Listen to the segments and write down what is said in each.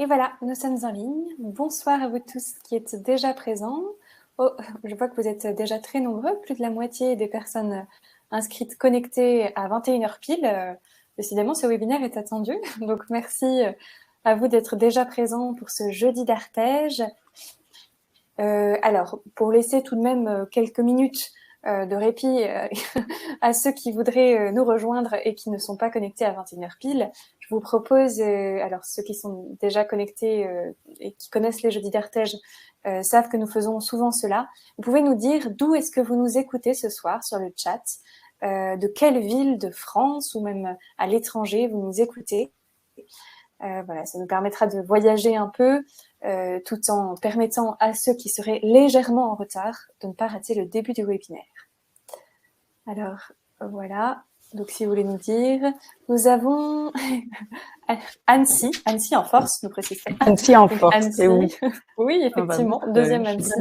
Et voilà, nous sommes en ligne. Bonsoir à vous tous qui êtes déjà présents. Oh, je vois que vous êtes déjà très nombreux, plus de la moitié des personnes inscrites connectées à 21h pile. Décidément, ce webinaire est attendu. Donc, merci à vous d'être déjà présents pour ce jeudi d'Artege. Alors, pour laisser tout de même quelques minutes de répit à ceux qui voudraient nous rejoindre et qui ne sont pas connectés à 21h pile, je vous propose, alors ceux qui sont déjà connectés et qui connaissent les jeudis d'Artege savent que nous faisons souvent cela. Vous pouvez nous dire d'où est-ce que vous nous écoutez ce soir sur le chat, de quelle ville de France ou même à l'étranger vous nous écoutez. Voilà, ça nous permettra de voyager un peu tout en permettant à ceux qui seraient légèrement en retard de ne pas rater le début du webinaire. Alors, voilà. Donc, si vous voulez nous dire, nous avons Annecy en force, nous précisons. Annecy en force, Annecy. oui. Oui, effectivement, deuxième Annecy.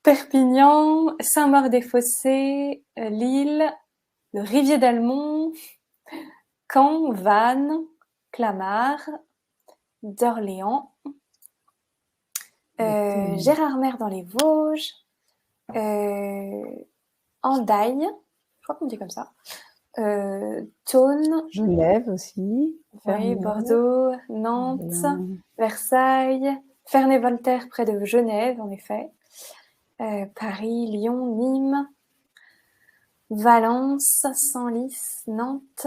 Perpignan, Saint-Maur-des-Fossés, Lille, le Rivier d'Almont, Caen, Vannes, Clamart, d'Orléans, Gérardmer dans les Vosges, Hendaye, je crois qu'on dit comme ça, Thônes, Genève aussi, oui, Bordeaux, Nantes, Versailles, Ferney-Voltaire près de Genève, en effet, Paris, Lyon, Nîmes, Valence, Senlis, Nantes,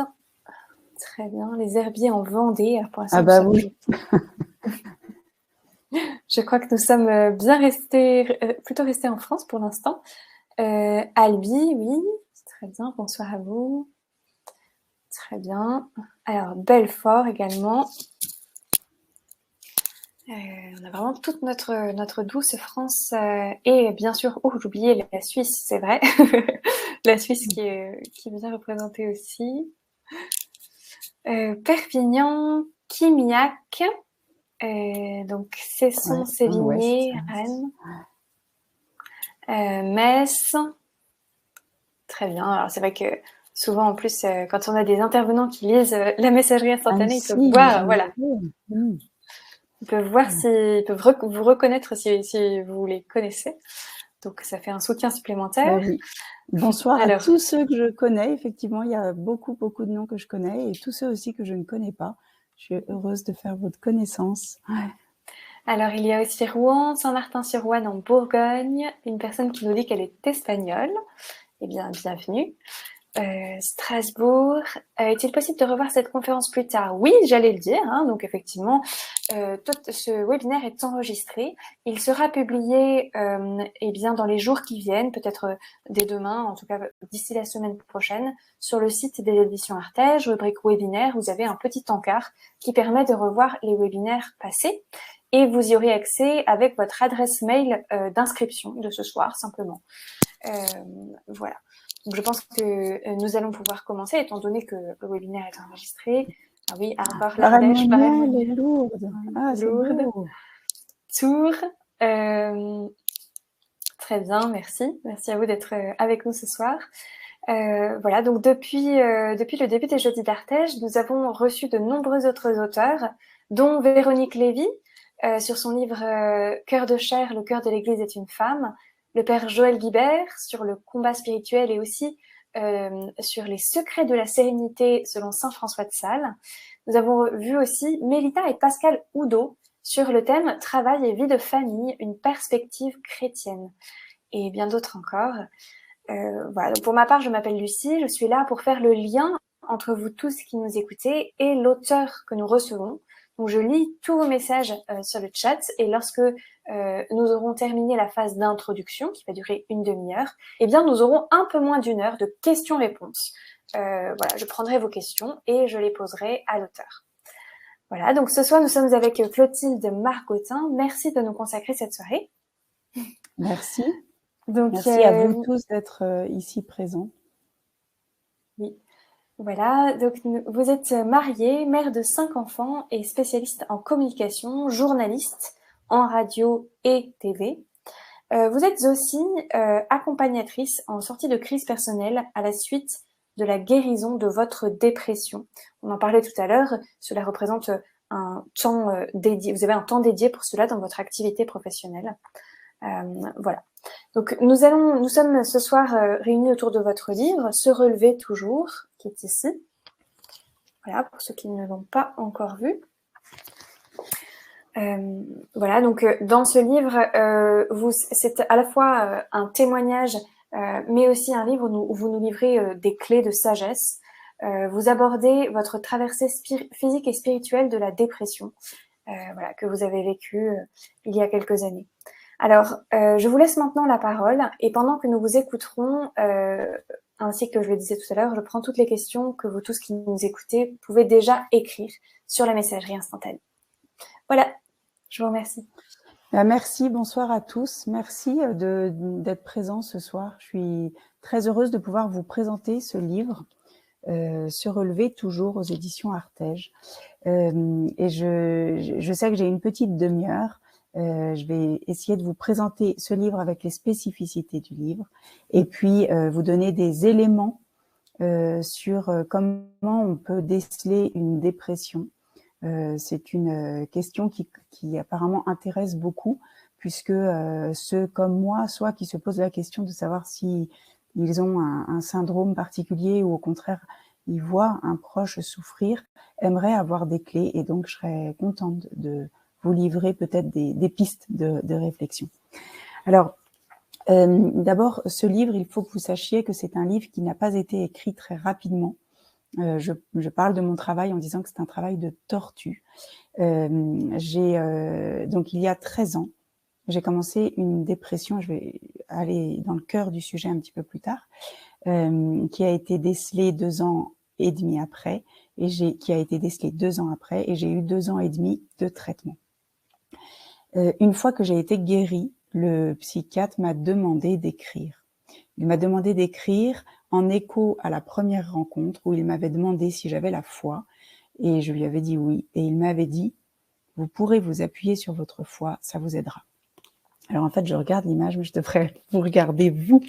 très bien, les Herbiers en Vendée, pour l'instant, oui. Je crois que nous sommes bien plutôt restés en France pour l'instant. Albi, oui, très bien, bonsoir à vous. Très bien. Alors, Belfort également. On a vraiment toute notre douce France et bien sûr, j'oubliais la Suisse, c'est vrai. La Suisse qui est bien représentée aussi. Perpignan, Quimiac, donc Cesson, Sévigné, Rennes. Metz. Très bien. Alors, c'est vrai que souvent, en plus, quand on a des intervenants qui lisent la messagerie instantanée, ils peuvent voir, voilà. Ils peuvent voir ils peuvent vous reconnaître si vous les connaissez. Donc, ça fait un soutien supplémentaire. Oui. Bonsoir à tous ceux que je connais. Effectivement, il y a beaucoup de noms que je connais et tous ceux aussi que je ne connais pas. Je suis heureuse de faire votre connaissance. Ouais. Alors, il y a aussi Rouen, Saint-Martin-sur-Ouane en Bourgogne. Une personne qui nous dit qu'elle est espagnole. Eh bien, bienvenue. Strasbourg. Est-il possible de revoir cette conférence plus tard? Oui, j'allais le dire. Donc, effectivement, tout ce webinaire est enregistré. Il sera publié bien, dans les jours qui viennent, peut-être dès demain, en tout cas d'ici la semaine prochaine, sur le site des éditions Artege, rubrique webinaire. Vous avez un petit encart qui permet de revoir les webinaires passés. Et vous y aurez accès avec votre adresse mail d'inscription de ce soir, simplement. Voilà. Donc, je pense que nous allons pouvoir commencer, étant donné que le webinaire est enregistré. Ah oui, Arbor, l'Ardèche, Paray-Monial et Lourdes. Ah, c'est beau. Tours. Très bien, merci. Merci à vous d'être avec nous ce soir. Voilà, donc depuis le début des Jeudis d'Artege, nous avons reçu de nombreux autres auteurs, dont Véronique Lévy, sur son livre Cœur de chair, le cœur de l'Église est une femme, le père Joël Guibert sur le combat spirituel et aussi sur les secrets de la sérénité selon saint François de Sales. Nous avons vu aussi Mélita et Pascal Oudot sur le thème Travail et vie de famille, une perspective chrétienne, et bien d'autres encore. Voilà. Donc pour ma part, je m'appelle Lucie, je suis là pour faire le lien entre vous tous qui nous écoutez et l'auteur que nous recevons. Donc je lis tous vos messages sur le chat et lorsque nous aurons terminé la phase d'introduction, qui va durer une demi-heure, eh bien nous aurons un peu moins d'une heure de questions-réponses. Voilà, je prendrai vos questions et je les poserai à l'auteur. Voilà, donc ce soir nous sommes avec Clotilde Margotin. Merci de nous consacrer cette soirée. Merci. Donc, merci à vous tous d'être ici présents. Oui. Voilà, donc vous êtes mariée, mère de 5 enfants et spécialiste en communication, journaliste en radio et TV. Vous êtes aussi accompagnatrice en sortie de crise personnelle à la suite de la guérison de votre dépression. On en parlait tout à l'heure, cela représente un temps dédié, vous avez un temps dédié pour cela dans votre activité professionnelle. Voilà. Donc nous sommes ce soir réunis autour de votre livre, Se relever toujours, qui est ici. Voilà, pour ceux qui ne l'ont pas encore vu. Voilà, donc dans ce livre, c'est à la fois un témoignage, mais aussi un livre où vous nous livrez des clés de sagesse. Vous abordez votre traversée physique et spirituelle de la dépression, voilà, que vous avez vécue il y a quelques années. Alors, je vous laisse maintenant la parole, et pendant que nous vous écouterons, ainsi que je le disais tout à l'heure, je prends toutes les questions que vous tous qui nous écoutez pouvez déjà écrire sur la messagerie instantanée. Voilà, je vous remercie. Merci, bonsoir à tous. Merci d'être présents ce soir. Je suis très heureuse de pouvoir vous présenter ce livre, Se relever toujours, aux éditions Artege. Et je sais que j'ai une petite demi-heure. Je vais essayer de vous présenter ce livre avec les spécificités du livre et puis vous donner des éléments sur comment on peut déceler une dépression. C'est une question qui apparemment intéresse beaucoup, puisque ceux comme moi, soit qui se posent la question de savoir si ils ont un syndrome particulier ou au contraire ils voient un proche souffrir, aimeraient avoir des clés, et donc je serais contente de vous livrer peut-être des pistes de réflexion. Alors, d'abord, ce livre, il faut que vous sachiez que c'est un livre qui n'a pas été écrit très rapidement. Je parle de mon travail en disant que c'est un travail de tortue. Donc il y a 13 ans, j'ai commencé une dépression, je vais aller dans le cœur du sujet un petit peu plus tard, qui a été décelée 2 ans et demi après, qui a été décelée 2 ans après, et j'ai eu 2 ans et demi de traitement. Une fois que j'ai été guérie, le psychiatre m'a demandé d'écrire. Il m'a demandé d'écrire en écho à la première rencontre où il m'avait demandé si j'avais la foi, et je lui avais dit oui, et il m'avait dit « Vous pourrez vous appuyer sur votre foi, ça vous aidera ». Alors en fait, je regarde l'image, mais je devrais vous regarder vous.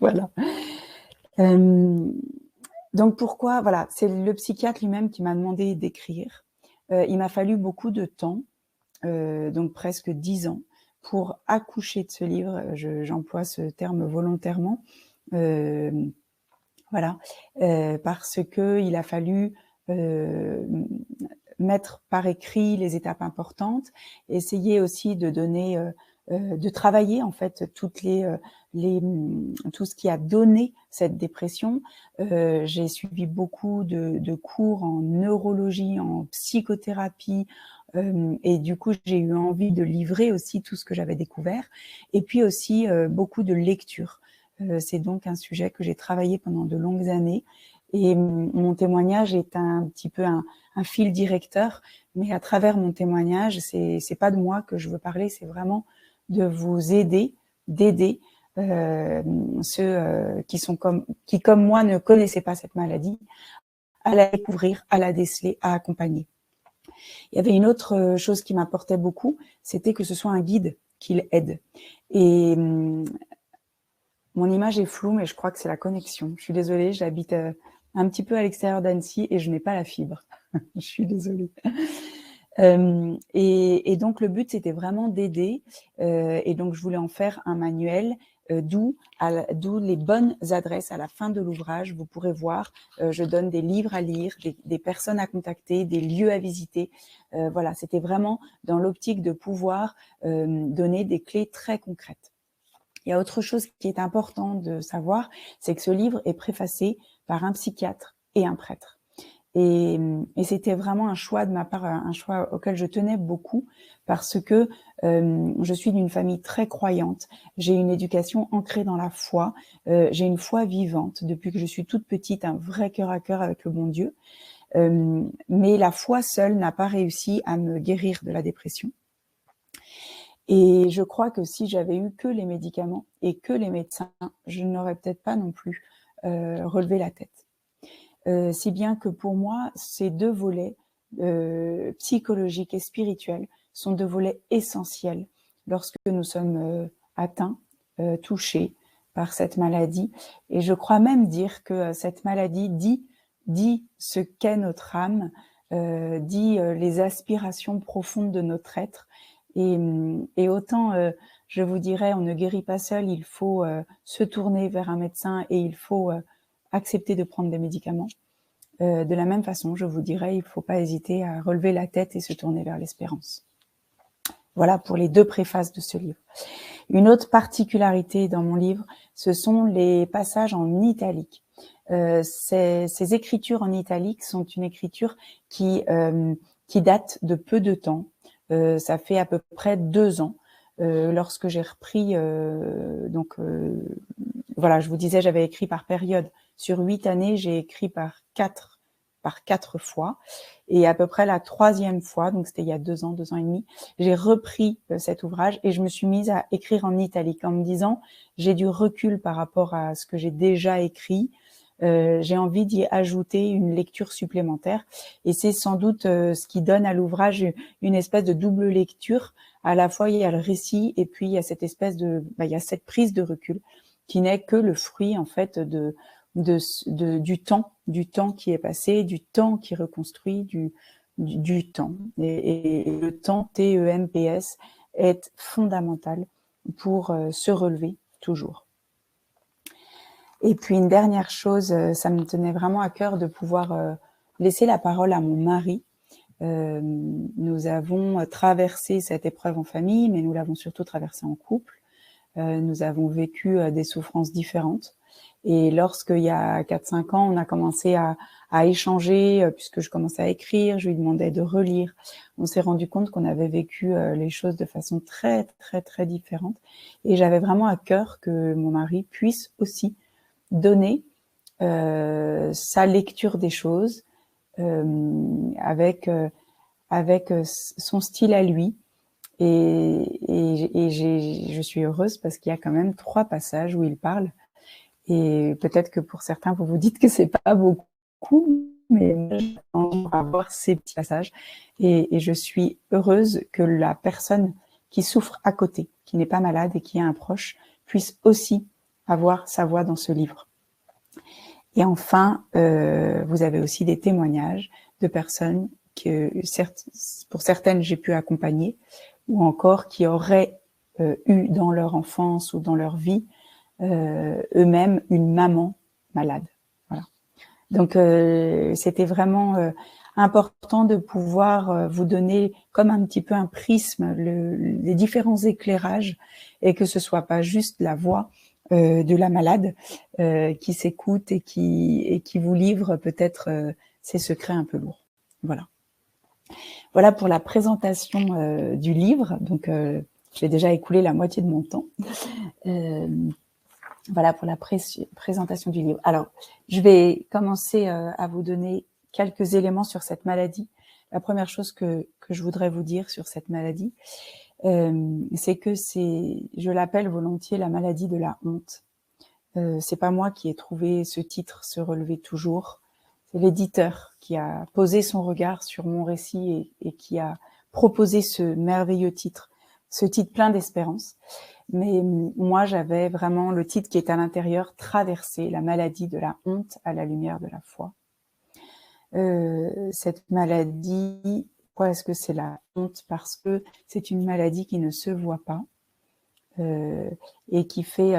Voilà. Donc pourquoi, voilà, c'est le psychiatre lui-même qui m'a demandé d'écrire. Il m'a fallu beaucoup de temps, donc presque 10 ans, pour accoucher de ce livre. J'emploie ce terme volontairement. Voilà, parce que il a fallu mettre par écrit les étapes importantes, essayer aussi de donner, de travailler en fait tout ce qui a donné cette dépression. J'ai suivi beaucoup de cours en neurologie, en psychothérapie, et du coup j'ai eu envie de livrer aussi tout ce que j'avais découvert, et puis aussi beaucoup de lectures. C'est donc un sujet que j'ai travaillé pendant de longues années, et mon témoignage est un petit peu un fil directeur, mais à travers mon témoignage, c'est pas de moi que je veux parler, c'est vraiment de vous aider, d'aider ceux qui comme moi ne connaissaient pas cette maladie, à la découvrir, à la déceler, à accompagner. Il y avait une autre chose qui m'apportait beaucoup, c'était que ce soit un guide qui aide. Et mon image est floue, mais je crois que c'est la connexion. Je suis désolée, j'habite un petit peu à l'extérieur d'Annecy et je n'ai pas la fibre. Je suis désolée. Et donc, le but, c'était vraiment d'aider. Et donc, je voulais en faire un manuel, d'où les bonnes adresses à la fin de l'ouvrage. Vous pourrez voir, je donne des livres à lire, des personnes à contacter, des lieux à visiter. Voilà, c'était vraiment dans l'optique de pouvoir donner des clés très concrètes. Il y a autre chose qui est important de savoir, c'est que ce livre est préfacé par un psychiatre et un prêtre. Et c'était vraiment un choix de ma part, un choix auquel je tenais beaucoup, parce que je suis d'une famille très croyante. J'ai une éducation ancrée dans la foi. J'ai une foi vivante depuis que je suis toute petite, un vrai cœur à cœur avec le bon Dieu. Mais la foi seule n'a pas réussi à me guérir de la dépression. Et je crois que si j'avais eu que les médicaments et que les médecins, je n'aurais peut-être pas non plus relevé la tête. Si bien que pour moi, ces deux volets, psychologiques et spirituels, sont deux volets essentiels lorsque nous sommes atteints, touchés par cette maladie. Et je crois même dire que cette maladie dit ce qu'est notre âme, dit les aspirations profondes de notre être. Et autant, je vous dirais, on ne guérit pas seul, il faut se tourner vers un médecin et il faut accepter de prendre des médicaments. De la même façon, je vous dirais, il ne faut pas hésiter à relever la tête et se tourner vers l'espérance. Voilà pour les 2 préfaces de ce livre. Une autre particularité dans mon livre, ce sont les passages en italique. Ces écritures en italique sont une écriture qui date de peu de temps. Ça fait à peu près 2 ans. Lorsque j'ai repris, voilà, je vous disais, j'avais écrit par période. Sur 8 années, j'ai écrit par 4 fois. Et à peu près la 3e fois, donc c'était il y a 2 ans, 2 ans et demi, j'ai repris cet ouvrage et je me suis mise à écrire en italique en me disant, j'ai du recul par rapport à ce que j'ai déjà écrit. J'ai envie d'y ajouter une lecture supplémentaire. Et c'est sans doute ce qui donne à l'ouvrage une espèce de double lecture. À la fois, il y a le récit et puis il y a cette espèce il y a cette prise de recul qui n'est que le fruit, en fait, du temps qui est passé, du temps qui reconstruit, du temps. Et le temps, TEMPS, est fondamental pour se relever toujours. Et puis une dernière chose, ça me tenait vraiment à cœur de pouvoir laisser la parole à mon mari. Nous avons traversé cette épreuve en famille, mais nous l'avons surtout traversée en couple. Nous avons vécu des souffrances différentes. Et lorsqu'il y a 4-5 ans, on a commencé à échanger, puisque je commençais à écrire, je lui demandais de relire. On s'est rendu compte qu'on avait vécu les choses de façon très, très, très différente. Et j'avais vraiment à cœur que mon mari puisse aussi donner sa lecture des choses avec son style à lui. Je suis heureuse parce qu'il y a quand même 3 passages où il parle. Et peut-être que pour certains, vous vous dites que c'est pas beaucoup, mais on va voir ces petits passages. Et je suis heureuse que la personne qui souffre à côté, qui n'est pas malade et qui a un proche, puisse aussi avoir sa voix dans ce livre. Et enfin, vous avez aussi des témoignages de personnes que, pour certaines, j'ai pu accompagner, ou encore qui auraient eu dans leur enfance ou dans leur vie eux-mêmes une maman malade. Voilà. Donc, c'était vraiment important de pouvoir vous donner comme un petit peu un prisme, les différents éclairages, et que ce soit pas juste la voix de la malade qui s'écoute et qui vous livre peut-être ses secrets un peu lourds. Voilà. Voilà pour la présentation du livre. Donc, j'ai déjà écoulé la moitié de mon temps. Voilà pour la présentation du livre. Alors, je vais commencer à vous donner quelques éléments sur cette maladie. La première chose que je voudrais vous dire sur cette maladie, c'est que je l'appelle volontiers la maladie de la honte. C'est pas moi qui ai trouvé ce titre, Se relever toujours. C'est l'éditeur qui a posé son regard sur mon récit et qui a proposé ce merveilleux titre, ce titre plein d'espérance. Mais moi, j'avais vraiment le titre qui est à l'intérieur, Traverser la maladie de la honte à la lumière de la foi. Cette maladie, pourquoi est-ce que c'est la honte? Parce que c'est une maladie qui ne se voit pas et qui fait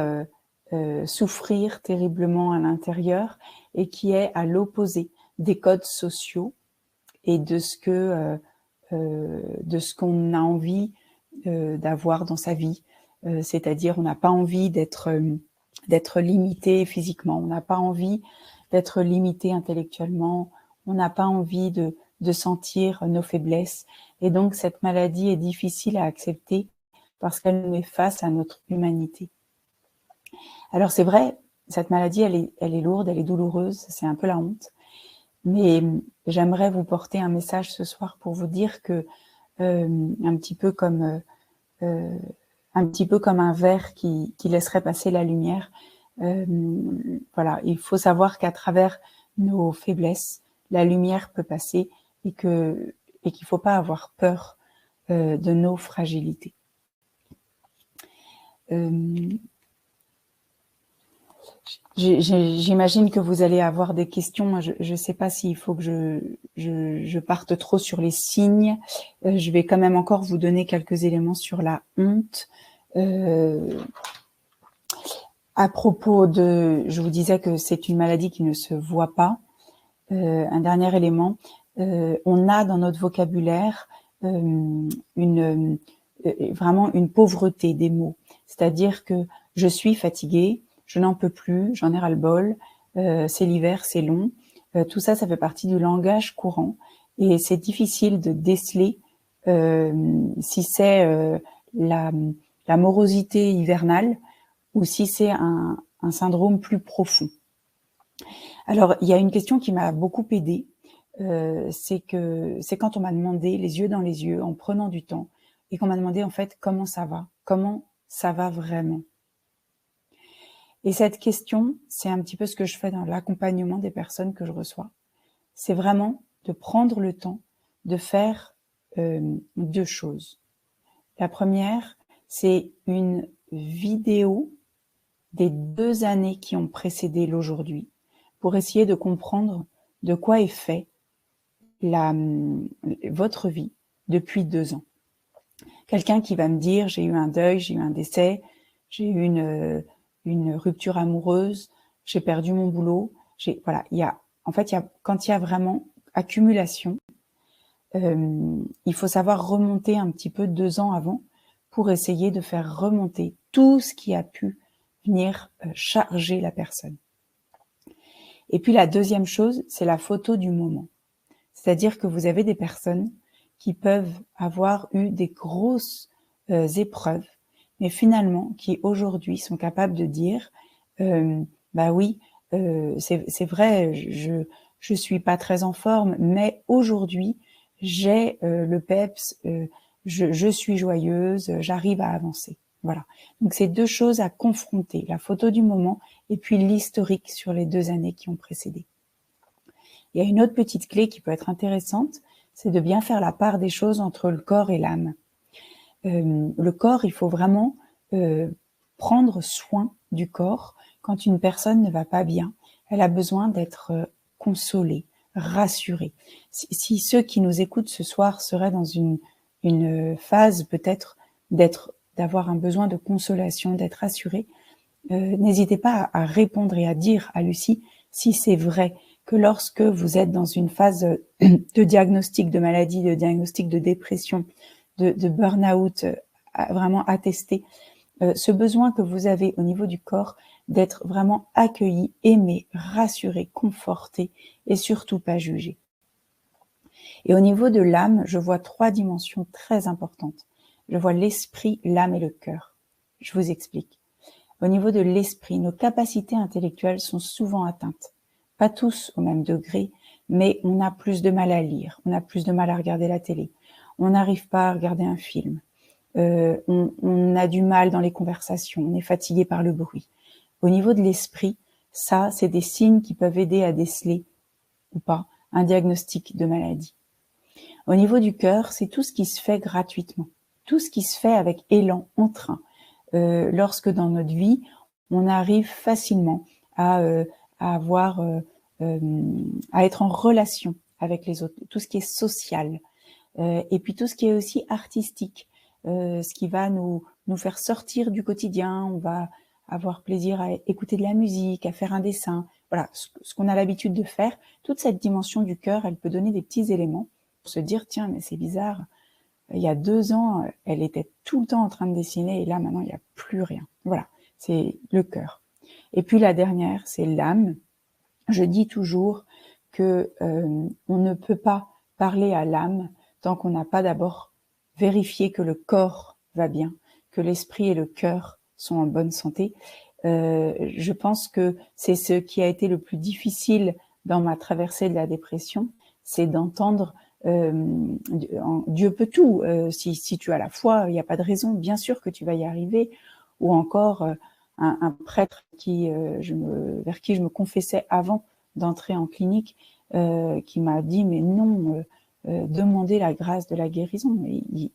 souffrir terriblement à l'intérieur et qui est à l'opposé des codes sociaux et de ce qu'on a envie d'avoir dans sa vie. C'est-à-dire, on n'a pas envie d'être limité physiquement, on n'a pas envie d'être limité intellectuellement, on n'a pas envie de sentir nos faiblesses. Et donc, cette maladie est difficile à accepter parce qu'elle nous met face à notre humanité. Alors, c'est vrai, cette maladie, elle est lourde, elle est douloureuse, c'est un peu la honte. Mais j'aimerais vous porter un message ce soir pour vous dire que un petit peu comme un verre qui laisserait passer la lumière. Voilà, il faut savoir qu'à travers nos faiblesses, la lumière peut passer et qu'il ne faut pas avoir peur de nos fragilités. J'imagine que vous allez avoir des questions. Moi, je ne sais pas s'il faut que je parte trop sur les signes. Je vais quand même encore vous donner quelques éléments sur la honte. À propos de, je vous disais que c'est une maladie qui ne se voit pas. Un dernier élément, on a dans notre vocabulaire vraiment une pauvreté des mots. C'est-à-dire que je suis fatiguée, je n'en peux plus, j'en ai ras-le-bol, c'est l'hiver, c'est long. Tout ça, ça fait partie du langage courant. Et c'est difficile de déceler si c'est la morosité hivernale ou si c'est un syndrome plus profond. Alors, il y a une question qui m'a beaucoup aidée, c'est quand on m'a demandé, les yeux dans les yeux, en prenant du temps, et qu'on m'a demandé en fait comment ça va vraiment. Et cette question, c'est un petit peu ce que je fais dans l'accompagnement des personnes que je reçois. C'est vraiment de prendre le temps de faire deux choses. La première, c'est une vidéo des 2 années qui ont précédé l'aujourd'hui, pour essayer de comprendre de quoi est fait votre vie depuis 2 ans. Quelqu'un qui va me dire, j'ai eu un deuil, j'ai eu un décès, j'ai eu une rupture amoureuse, j'ai perdu mon boulot, voilà, quand il y a vraiment accumulation, il faut savoir remonter un petit peu 2 ans avant pour essayer de faire remonter tout ce qui a pu venir charger la personne. Et puis la deuxième chose, c'est la photo du moment. C'est-à-dire que vous avez des personnes qui peuvent avoir eu des grosses épreuves, mais finalement qui aujourd'hui sont capables de dire bah oui, c'est vrai, je suis pas très en forme, mais aujourd'hui j'ai le peps, je suis joyeuse, j'arrive à avancer. Voilà. Donc c'est deux choses à confronter, la photo du moment et puis l'historique sur les 2 années qui ont précédé. Il y a une autre petite clé qui peut être intéressante, c'est de bien faire la part des choses entre le corps et l'âme. Le corps, il faut vraiment prendre soin du corps. Quand une personne ne va pas bien, elle a besoin d'être consolée, rassurée. Si ceux qui nous écoutent ce soir seraient dans une phase peut-être d'avoir un besoin de consolation, d'être rassurés, n'hésitez pas à répondre et à dire à Lucie si c'est vrai que lorsque vous êtes dans une phase de diagnostic de maladie, de diagnostic de dépression, de burn-out vraiment attesté, ce besoin que vous avez au niveau du corps d'être vraiment accueilli, aimé, rassuré, conforté et surtout pas jugé. Et au niveau de l'âme, je vois 3 dimensions très importantes. Je vois l'esprit, l'âme et le cœur. Je vous explique. Au niveau de l'esprit, nos capacités intellectuelles sont souvent atteintes. Pas tous au même degré, mais on a plus de mal à lire, on a plus de mal à regarder la télé, on n'arrive pas à regarder un film, on a du mal dans les conversations, on est fatigué par le bruit. Au niveau de l'esprit, ça, c'est des signes qui peuvent aider à déceler ou pas un diagnostic de maladie. Au niveau du cœur, c'est tout ce qui se fait gratuitement, tout ce qui se fait avec élan, entrain. Lorsque dans notre vie, on arrive facilement à avoir, à être en relation avec les autres, tout ce qui est social, et puis tout ce qui est aussi artistique, ce qui va nous faire sortir du quotidien. On va avoir plaisir à écouter de la musique, à faire un dessin, voilà, ce qu'on a l'habitude de faire. Toute cette dimension du cœur, elle peut donner des petits éléments pour se dire, tiens, mais c'est bizarre, il y a 2 ans, elle était tout le temps en train de dessiner et là, maintenant, il n'y a plus rien. Voilà, c'est le cœur. Et puis la dernière, c'est l'âme. Je dis toujours que on ne peut pas parler à l'âme tant qu'on n'a pas d'abord vérifié que le corps va bien, que l'esprit et le cœur sont en bonne santé. Je pense que c'est ce qui a été le plus difficile dans ma traversée de la dépression, c'est d'entendre Dieu peut tout. Si tu as la foi, il n'y a pas de raison. Bien sûr que tu vas y arriver. Ou encore un prêtre vers qui je me confessais avant d'entrer en clinique, qui m'a dit mais non, demandez la grâce de la guérison.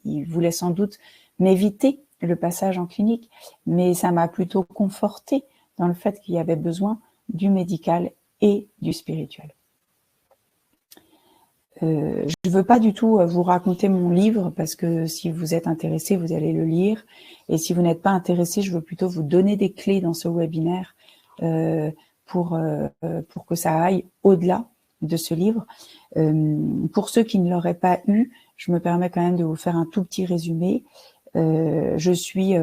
Il voulait sans doute m'éviter le passage en clinique, mais ça m'a plutôt confortée dans le fait qu'il y avait besoin du médical et du spirituel. Je ne veux pas du tout vous raconter mon livre parce que si vous êtes intéressé, vous allez le lire. Et si vous n'êtes pas intéressé, je veux plutôt vous donner des clés dans ce webinaire pour que ça aille au-delà de ce livre. Pour ceux qui ne l'auraient pas eu, je me permets quand même de vous faire un tout petit résumé. Je suis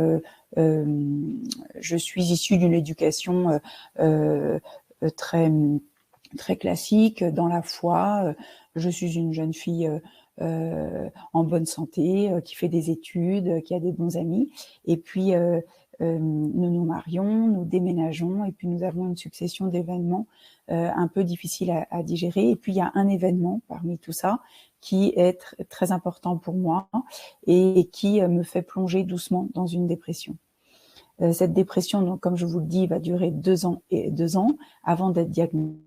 issue d'une éducation très très classique dans la foi. Je suis une jeune fille en bonne santé, qui fait des études, qui a des bons amis. Et puis, nous nous marions, nous déménageons, et puis nous avons une succession d'événements un peu difficiles à digérer. Et puis, il y a un événement parmi tout ça qui est très important pour moi et qui me fait plonger doucement dans une dépression. Cette dépression, donc, comme je vous le dis, va durer 2 ans avant d'être diagnostiquée.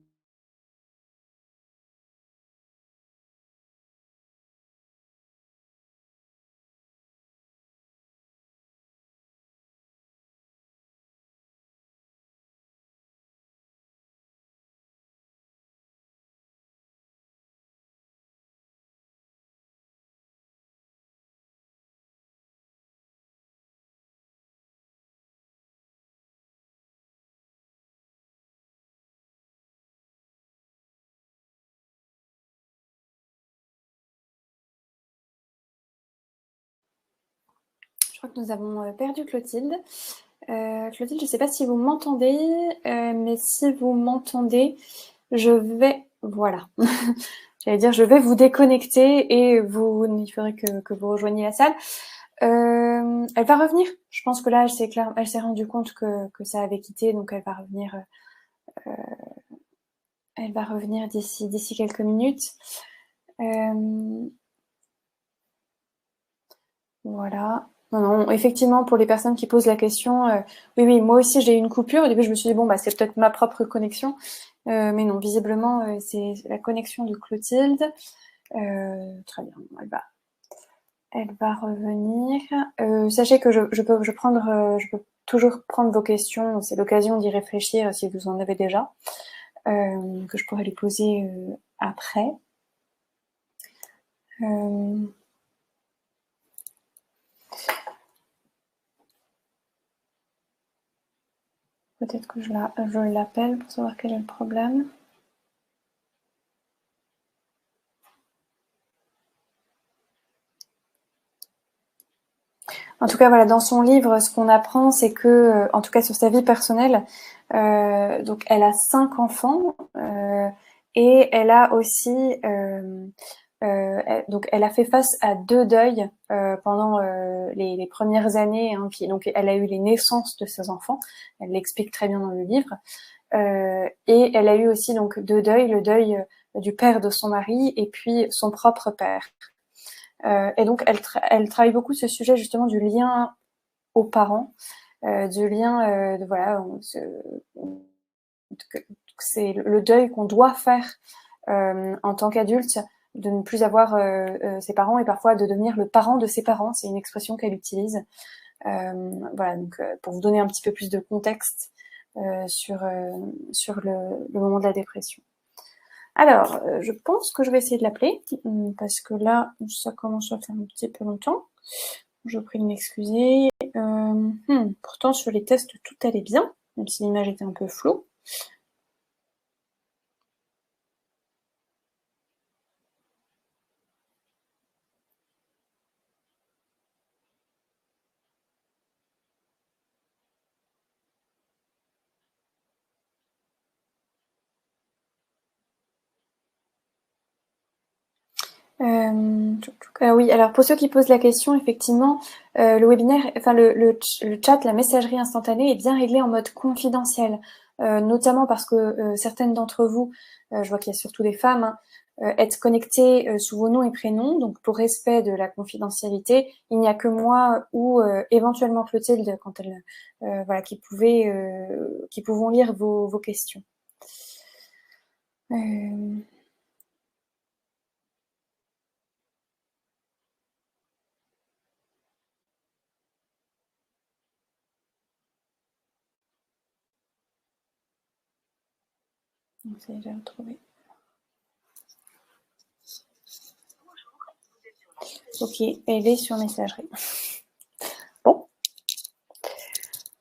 Je crois que nous avons perdu Clotilde. Clotilde, je ne sais pas si vous m'entendez, mais si vous m'entendez, je vais... Voilà. J'allais dire, je vais vous déconnecter et il faudrait que vous rejoigniez la salle. Elle va revenir. Je pense que là, elle s'est rendue compte que ça avait quitté, donc elle va revenir. Elle va revenir d'ici quelques minutes. Voilà. Non, effectivement, pour les personnes qui posent la question, oui, moi aussi j'ai eu une coupure. Au début, je me suis dit, bon, bah, c'est peut-être ma propre connexion. Mais non, visiblement, c'est la connexion de Clotilde. Très bien, elle va revenir. Sachez que je peux toujours prendre vos questions. C'est l'occasion d'y réfléchir si vous en avez déjà, que je pourrais les poser après. Peut-être que je l'appelle pour savoir quel est le problème. En tout cas, voilà, dans son livre, ce qu'on apprend, c'est que, en tout cas sur sa vie personnelle, donc elle a 5 enfants et elle a aussi, donc elle a fait face à 2 deuils pendant les premières années. Hein, donc elle a eu les naissances de ses enfants. Elle l'explique très bien dans le livre. Et elle a eu aussi donc 2 deuils, le deuil du père de son mari et puis son propre père. Et donc elle travaille beaucoup ce sujet justement du lien aux parents, du lien de voilà, c'est le deuil qu'on doit faire en tant qu'adulte, de ne plus avoir ses parents et parfois de devenir le parent de ses parents. C'est une expression qu'elle utilise. Voilà, donc pour vous donner un petit peu plus de contexte sur le moment de la dépression. Alors, je pense que je vais essayer de l'appeler, parce que là, ça commence à faire un petit peu longtemps. Je prie de m'excuser. Pourtant, sur les tests, tout allait bien, même si l'image était un peu floue. Oui, alors pour ceux qui posent la question, effectivement, le webinaire, enfin le chat, la messagerie instantanée est bien réglée en mode confidentiel, notamment parce que certaines d'entre vous, je vois qu'il y a surtout des femmes, hein, êtes connectées sous vos noms et prénoms, donc pour respect de la confidentialité, il n'y a que moi ou éventuellement Clotilde quand elle, voilà, qui pouvons lire vos questions. Donc, ça y est, j'ai retrouvé. Ok, elle est sur messagerie. Bon.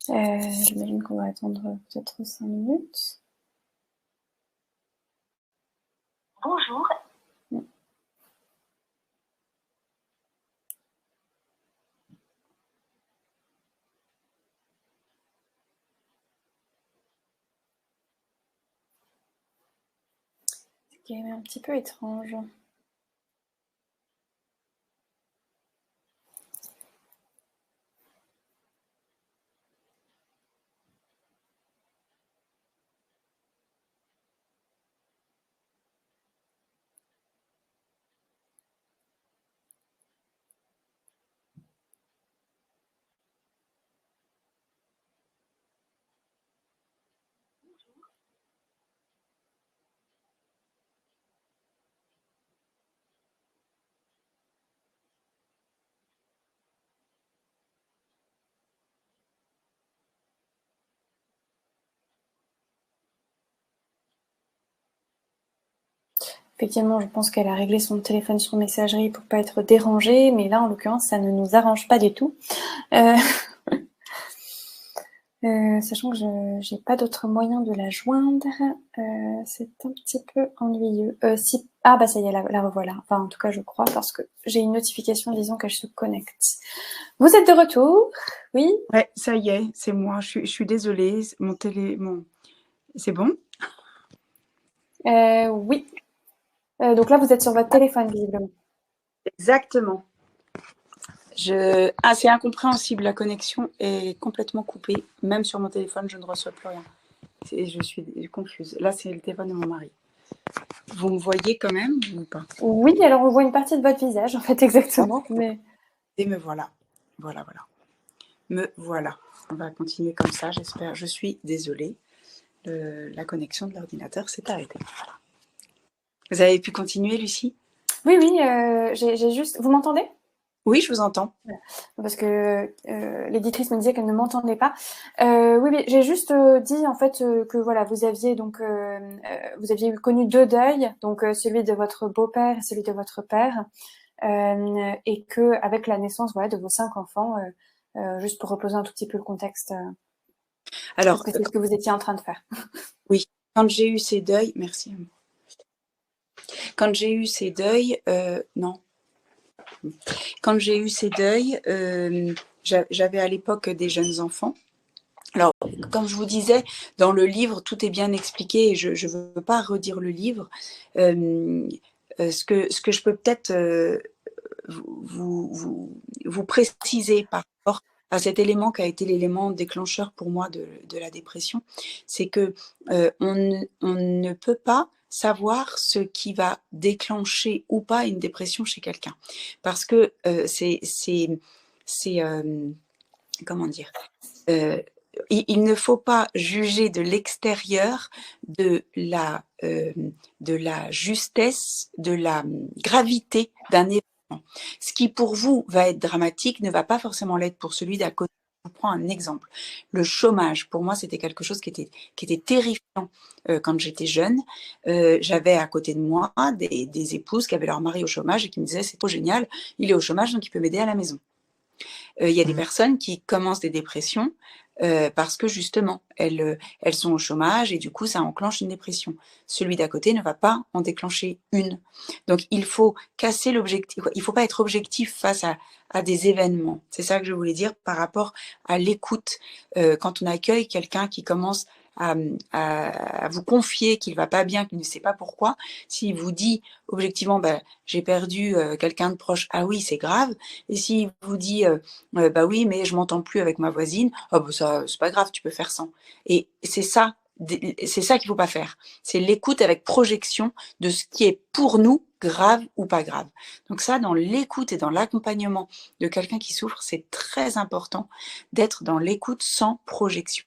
J'imagine qu'on va attendre peut-être 5 minutes. Bonjour. C'est quand même un petit peu étrange. Effectivement, je pense qu'elle a réglé son téléphone sur messagerie pour pas être dérangée, mais là, en l'occurrence, ça ne nous arrange pas du tout. Sachant que je n'ai pas d'autre moyen de la joindre, c'est un petit peu ennuyeux. Si... Ah bah ça y est, la revoilà. Enfin, en tout cas, je crois, parce que j'ai une notification disant qu'elle se connecte. Vous êtes de retour? Oui? Ouais, ça y est, c'est moi. Je suis désolée. C'est bon? Oui. Donc là, vous êtes sur votre téléphone, visiblement. Exactement. C'est incompréhensible. La connexion est complètement coupée. Même sur mon téléphone, je ne reçois plus rien. Je suis confuse. Là, c'est le téléphone de mon mari. Vous me voyez quand même ou pas? Oui, alors on voit une partie de votre visage, en fait, exactement. Mais... Et me voilà. Voilà. Me voilà. On va continuer comme ça, j'espère. Je suis désolée. La connexion de l'ordinateur s'est arrêtée. Voilà. Vous avez pu continuer, Lucie? Oui, j'ai juste... Vous m'entendez? Oui, je vous entends. Parce que l'éditrice me disait qu'elle ne m'entendait pas. Oui, j'ai juste dit en fait que voilà, vous aviez connu 2 deuils, donc celui de votre beau-père et celui de votre père, et que avec la naissance voilà de vos 5 enfants, juste pour reposer un tout petit peu le contexte, Alors, parce que c'est ce que vous étiez en train de faire. oui, quand j'ai eu ces deuils, merci. Quand j'ai eu ces deuils, non. Quand j'ai eu ces deuils, j'avais à l'époque des jeunes enfants. Alors, comme je vous disais, dans le livre, tout est bien expliqué et je ne veux pas redire le livre. Ce que je peux peut-être vous préciser par rapport à cet élément qui a été l'élément déclencheur pour moi de la dépression, c'est que on ne peut pas savoir ce qui va déclencher ou pas une dépression chez quelqu'un. Parce que comment dire, il ne faut pas juger de l'extérieur de la justesse, de la gravité d'un événement. Ce qui pour vous va être dramatique ne va pas forcément l'être pour celui d'à côté. Je vous prends un exemple. Le chômage, pour moi, c'était quelque chose qui était terrifiant quand j'étais jeune. J'avais à côté de moi des épouses qui avaient leur mari au chômage et qui me disaient c'est trop génial, il est au chômage donc il peut m'aider à la maison. Il y a des personnes qui commencent des dépressions parce que justement, elles sont au chômage et du coup, ça enclenche une dépression. Celui d'à côté ne va pas en déclencher une. Donc, il faut casser l'objectif. Il ne faut pas être objectif face à des événements. C'est ça que je voulais dire par rapport à l'écoute. Quand on accueille quelqu'un qui commence à vous confier qu'il va pas bien, qu'il ne sait pas pourquoi, s'il vous dit objectivement, bah, j'ai perdu quelqu'un de proche, ah oui, c'est grave. Et s'il vous dit, bah oui, mais je m'entends plus avec ma voisine, ah bah ça, c'est pas grave, tu peux faire sans. Et c'est ça qu'il faut pas faire. C'est l'écoute avec projection de ce qui est pour nous grave ou pas grave. Donc ça, dans l'écoute et dans l'accompagnement de quelqu'un qui souffre, c'est très important d'être dans l'écoute sans projection.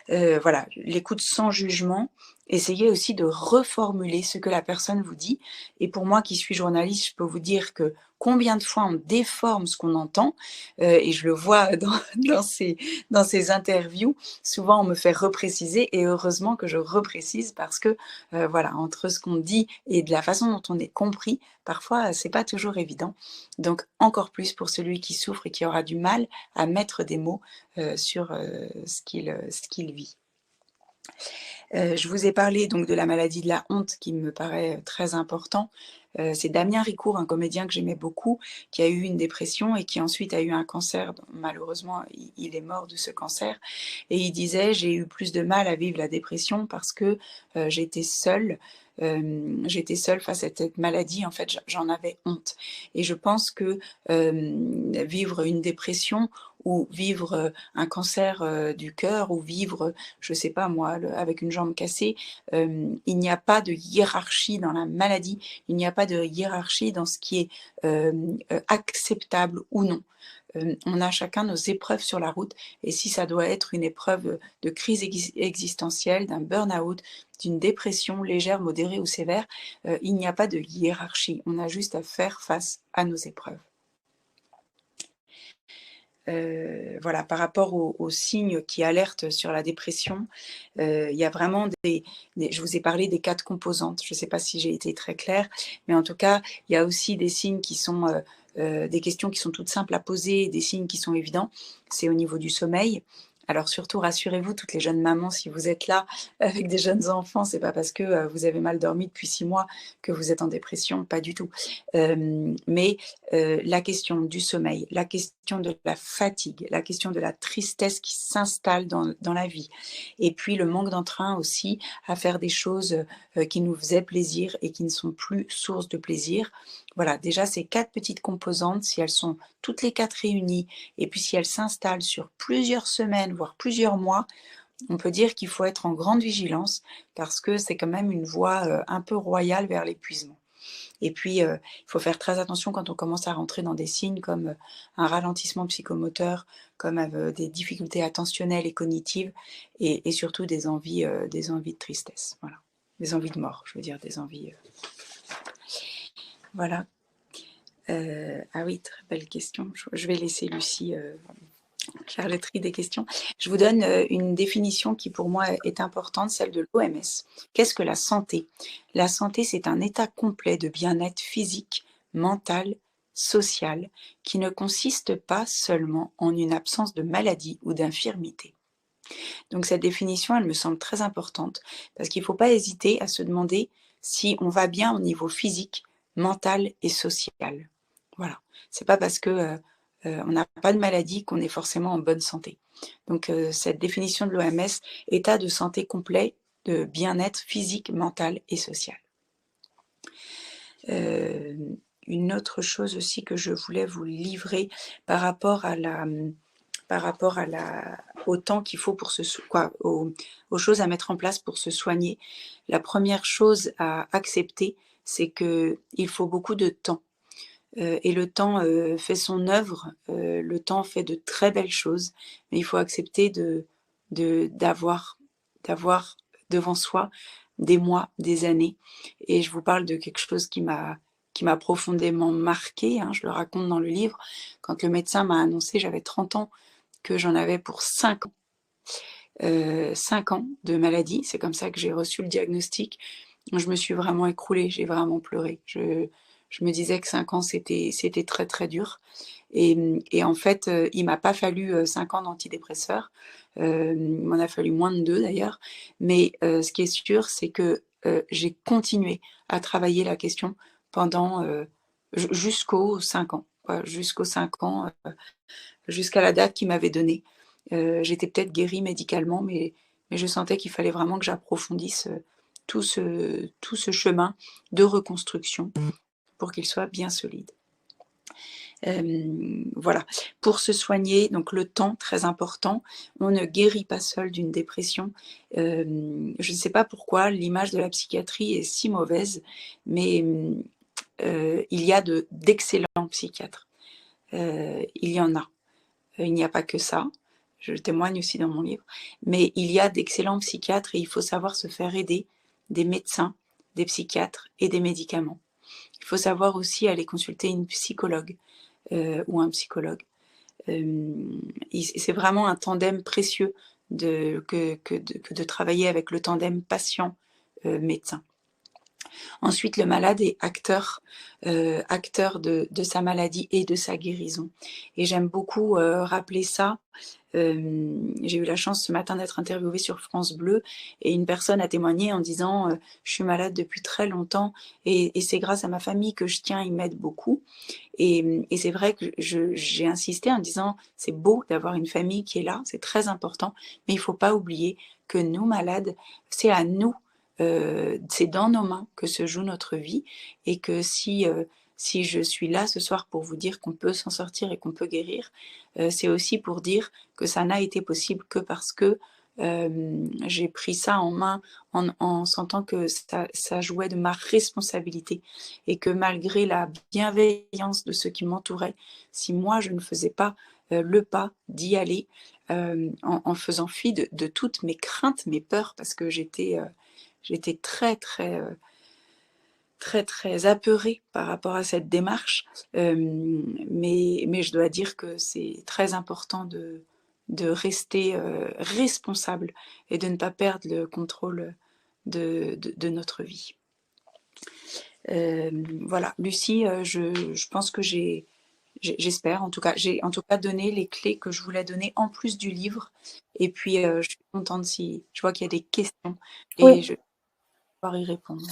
Voilà, l'écoute sans jugement essayez aussi de reformuler ce que la personne vous dit. Et pour moi qui suis journaliste, je peux vous dire que combien de fois on déforme ce qu'on entend, et je le vois dans ces interviews, souvent on me fait repréciser, et heureusement que je reprécise parce que voilà, entre ce qu'on dit et de la façon dont on est compris, parfois c'est pas toujours évident. Donc encore plus pour celui qui souffre et qui aura du mal à mettre des mots sur ce qu'il vit. Je vous ai parlé donc de la maladie de la honte qui me paraît très important. C'est Damien Ricourt, un comédien que j'aimais beaucoup, qui a eu une dépression et qui ensuite a eu un cancer. Malheureusement, il est mort de ce cancer. Et il disait, j'ai eu plus de mal à vivre la dépression parce que j'étais seule. J'étais seule face à cette maladie, en fait j'en avais honte. Et je pense que vivre une dépression ou vivre un cancer du cœur ou vivre, je sais pas moi, avec une jambe cassée, il n'y a pas de hiérarchie dans la maladie, il n'y a pas de hiérarchie dans ce qui est acceptable ou non. On a chacun nos épreuves sur la route, et si ça doit être une épreuve de crise existentielle, d'un burn-out, d'une dépression légère, modérée ou sévère, il n'y a pas de hiérarchie, on a juste à faire face à nos épreuves. Voilà, par rapport aux signes qui alertent sur la dépression, il y a vraiment je vous ai parlé des 4 composantes, je ne sais pas si j'ai été très claire, mais en tout cas, il y a aussi des signes qui sont des questions qui sont toutes simples à poser, des signes qui sont évidents, c'est au niveau du sommeil. Alors surtout, rassurez-vous, toutes les jeunes mamans, si vous êtes là avec des jeunes enfants, c'est pas parce que vous avez mal dormi depuis 6 mois que vous êtes en dépression, pas du tout. Mais la question du sommeil, la question de la fatigue, la question de la tristesse qui s'installe dans la vie, et puis le manque d'entrain aussi à faire des choses qui nous faisaient plaisir et qui ne sont plus source de plaisir. Voilà, déjà ces 4 petites composantes, si elles sont toutes les 4 réunies, et puis si elles s'installent sur plusieurs semaines, voire plusieurs mois, on peut dire qu'il faut être en grande vigilance parce que c'est quand même une voie un peu royale vers l'épuisement. Et puis, il faut faire très attention quand on commence à rentrer dans des signes comme un ralentissement psychomoteur, comme des difficultés attentionnelles et cognitives, et surtout des envies de tristesse. Voilà. Des envies de mort, je veux dire, des envies... Voilà. Ah oui, très belle question. Je vais laisser Lucie faire le tri des questions. Je vous donne une définition qui pour moi est importante, celle de l'OMS. Qu'est-ce que la santé? La santé, c'est un état complet de bien-être physique, mental, social, qui ne consiste pas seulement en une absence de maladie ou d'infirmité. Donc cette définition, elle me semble très importante parce qu'il ne faut pas hésiter à se demander si on va bien au niveau physique, mental et social. Voilà. C'est pas parce que on n'a pas de maladie qu'on est forcément en bonne santé. Donc cette définition de l'OMS, état de santé complet, de bien-être physique, mental et social. Une autre chose aussi que je voulais vous livrer par rapport au temps qu'il faut pour aux choses à mettre en place pour se soigner. La première chose à accepter, c'est qu'il faut beaucoup de temps. Et le temps fait son œuvre, le temps fait de très belles choses, mais il faut accepter d'avoir devant soi des mois, des années. Et je vous parle de quelque chose qui m'a profondément marquée, hein, je le raconte dans le livre. Quand le médecin m'a annoncé, j'avais 30 ans, que j'en avais pour 5 ans. 5 ans de maladie, c'est comme ça que j'ai reçu le diagnostic. Je me suis vraiment écroulée, j'ai vraiment pleuré. Je me disais que 5 ans, c'était très très dur. Et en fait, il m'a pas fallu 5 ans d'antidépresseurs. Il m'en a fallu moins de 2 d'ailleurs. Mais ce qui est sûr, c'est que j'ai continué à travailler la question pendant jusqu'aux 5 ans. Jusqu'aux 5 ans, jusqu'à la date qu'il m'avait donnée. J'étais peut-être guérie médicalement, mais je sentais qu'il fallait vraiment que j'approfondisse tout ce chemin de reconstruction pour qu'il soit bien solide. Voilà. Pour se soigner, donc le temps, très important. On ne guérit pas seul d'une dépression. Je ne sais pas pourquoi l'image de la psychiatrie est si mauvaise, mais il y a d'excellents psychiatres. Il y en a. Il n'y a pas que ça. Je témoigne aussi dans mon livre. Mais il y a d'excellents psychiatres et il faut savoir se faire aider des médecins, des psychiatres et des médicaments. Il faut savoir aussi aller consulter une psychologue ou un psychologue. C'est vraiment un tandem précieux que de travailler avec le tandem patient-médecin. Ensuite, le malade est acteur de sa maladie et de sa guérison. Et j'aime beaucoup rappeler ça. J'ai eu la chance ce matin d'être interviewée sur France Bleu et une personne a témoigné en disant je suis malade depuis très longtemps et c'est grâce à ma famille que je tiens, ils m'aident beaucoup. Et c'est vrai que j'ai insisté en disant c'est beau d'avoir une famille qui est là, c'est très important, mais il ne faut pas oublier que nous malades, c'est à nous, c'est dans nos mains que se joue notre vie et que si je suis là ce soir pour vous dire qu'on peut s'en sortir et qu'on peut guérir, c'est aussi pour dire que ça n'a été possible que parce que j'ai pris ça en main en sentant que ça jouait de ma responsabilité et que malgré la bienveillance de ceux qui m'entouraient, si moi je ne faisais pas le pas d'y aller en faisant fi de toutes mes craintes, mes peurs, parce que j'étais très apeurée par rapport à cette démarche, mais je dois dire que c'est très important de rester responsable et de ne pas perdre le contrôle de notre vie. Voilà, Lucie, je pense que j'espère, en tout cas, j'ai en tout cas donné les clés que je voulais donner en plus du livre. Et puis, je suis contente si je vois qu'il y a des questions et Oui. je vais pouvoir y répondre.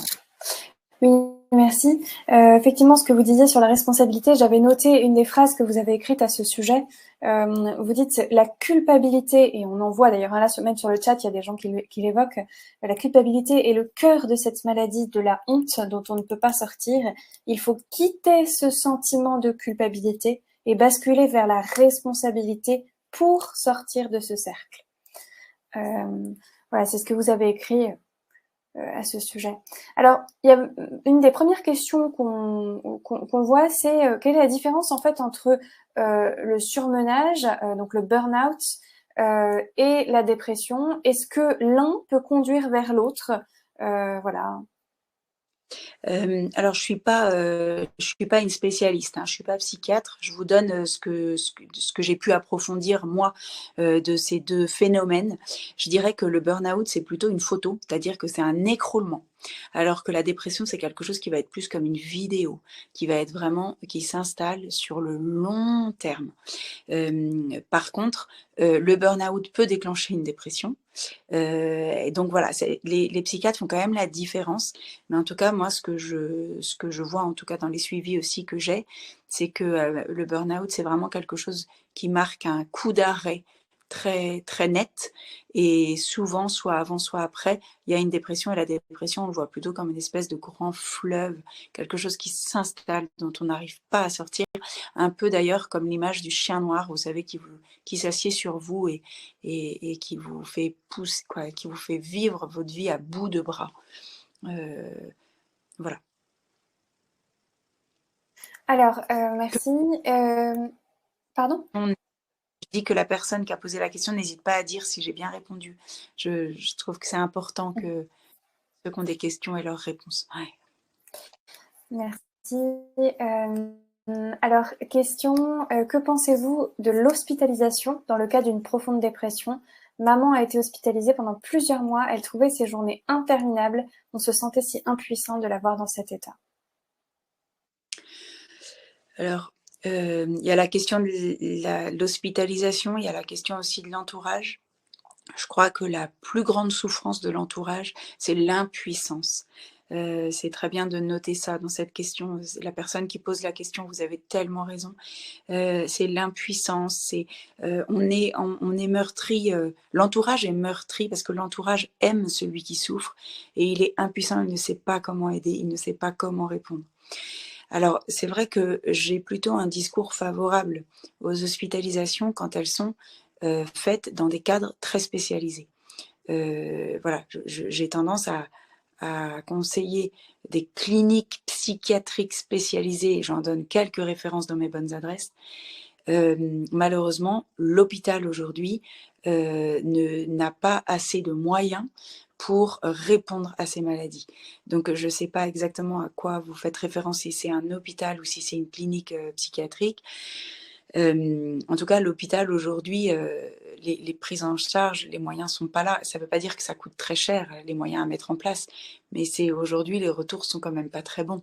Oui, merci. Effectivement, ce que vous disiez sur la responsabilité, j'avais noté une des phrases que vous avez écrites à ce sujet. Vous dites la culpabilité, et on en voit d'ailleurs, là, même sur le chat, il y a des gens qui l'évoquent, la culpabilité est le cœur de cette maladie de la honte dont on ne peut pas sortir. Il faut quitter ce sentiment de culpabilité et basculer vers la responsabilité pour sortir de ce cercle. Voilà, c'est ce que vous avez écrit à ce sujet. Alors, il y a une des premières questions qu'on voit, c'est quelle est la différence en fait entre le surmenage, donc le burn-out, et la dépression? Est-ce que l'un peut conduire vers l'autre? Voilà. Alors, je suis pas une spécialiste, hein, je suis pas psychiatre. Je vous donne ce que j'ai pu approfondir moi de ces deux phénomènes. Je dirais que le burn-out c'est plutôt une photo, c'est-à-dire que c'est un écroulement. Alors que la dépression, c'est quelque chose qui va être plus comme une vidéo, qui va être vraiment, qui s'installe sur le long terme. Par contre, le burn-out peut déclencher une dépression. Et donc voilà, les psychiatres font quand même la différence. Mais en tout cas, moi, ce que je vois, en tout cas dans les suivis aussi que j'ai, c'est que le burn-out, c'est vraiment quelque chose qui marque un coup d'arrêt très, très net. Et souvent, soit avant, soit après, il y a une dépression. Et la dépression, on le voit plutôt comme une espèce de grand fleuve, quelque chose qui s'installe, dont on n'arrive pas à sortir. Un peu d'ailleurs comme l'image du chien noir, vous savez, qui s'assied sur vous et qui vous fait pousser, quoi, qui vous fait vivre votre vie à bout de bras. Voilà. Alors, merci. Pardon? Je dis que la personne qui a posé la question n'hésite pas à dire si j'ai bien répondu. Je trouve que c'est important que ceux qui ont des questions aient leurs réponses. Ouais. Merci. Alors, question, que pensez-vous de l'hospitalisation dans le cas d'une profonde dépression? Maman a été hospitalisée pendant plusieurs mois, elle trouvait ses journées interminables, on se sentait si impuissant de la voir dans cet état. Alors, il y a la question de l'hospitalisation, il y a la question aussi de l'entourage. Je crois que la plus grande souffrance de l'entourage, c'est l'impuissance. C'est très bien de noter ça dans cette question. La personne qui pose la question, vous avez tellement raison. C'est l'impuissance. On est meurtri. L'entourage est meurtri parce que l'entourage aime celui qui souffre et il est impuissant. Il ne sait pas comment aider. Il ne sait pas comment répondre. Alors, c'est vrai que j'ai plutôt un discours favorable aux hospitalisations quand elles sont faites dans des cadres très spécialisés. Voilà, j'ai tendance à conseiller des cliniques psychiatriques spécialisées, j'en donne quelques références dans mes bonnes adresses. Malheureusement, l'hôpital aujourd'hui n'a pas assez de moyens pour répondre à ces maladies. Donc je ne sais pas exactement à quoi vous faites référence, si c'est un hôpital ou si c'est une clinique psychiatrique. En tout cas, l'hôpital aujourd'hui, les prises en charge, les moyens ne sont pas là. Ça ne veut pas dire que ça coûte très cher, les moyens à mettre en place, mais c'est aujourd'hui, les retours sont quand même pas très bons.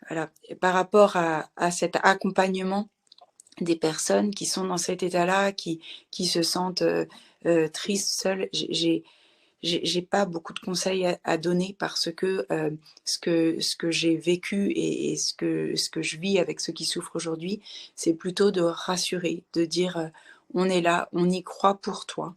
Voilà. Et par rapport à cet accompagnement des personnes qui sont dans cet état-là, qui se sentent tristes, seules, j'ai pas beaucoup de conseils à donner parce que ce que j'ai vécu et ce que je vis avec ceux qui souffrent aujourd'hui, c'est plutôt de rassurer, de dire on est là, on y croit pour toi.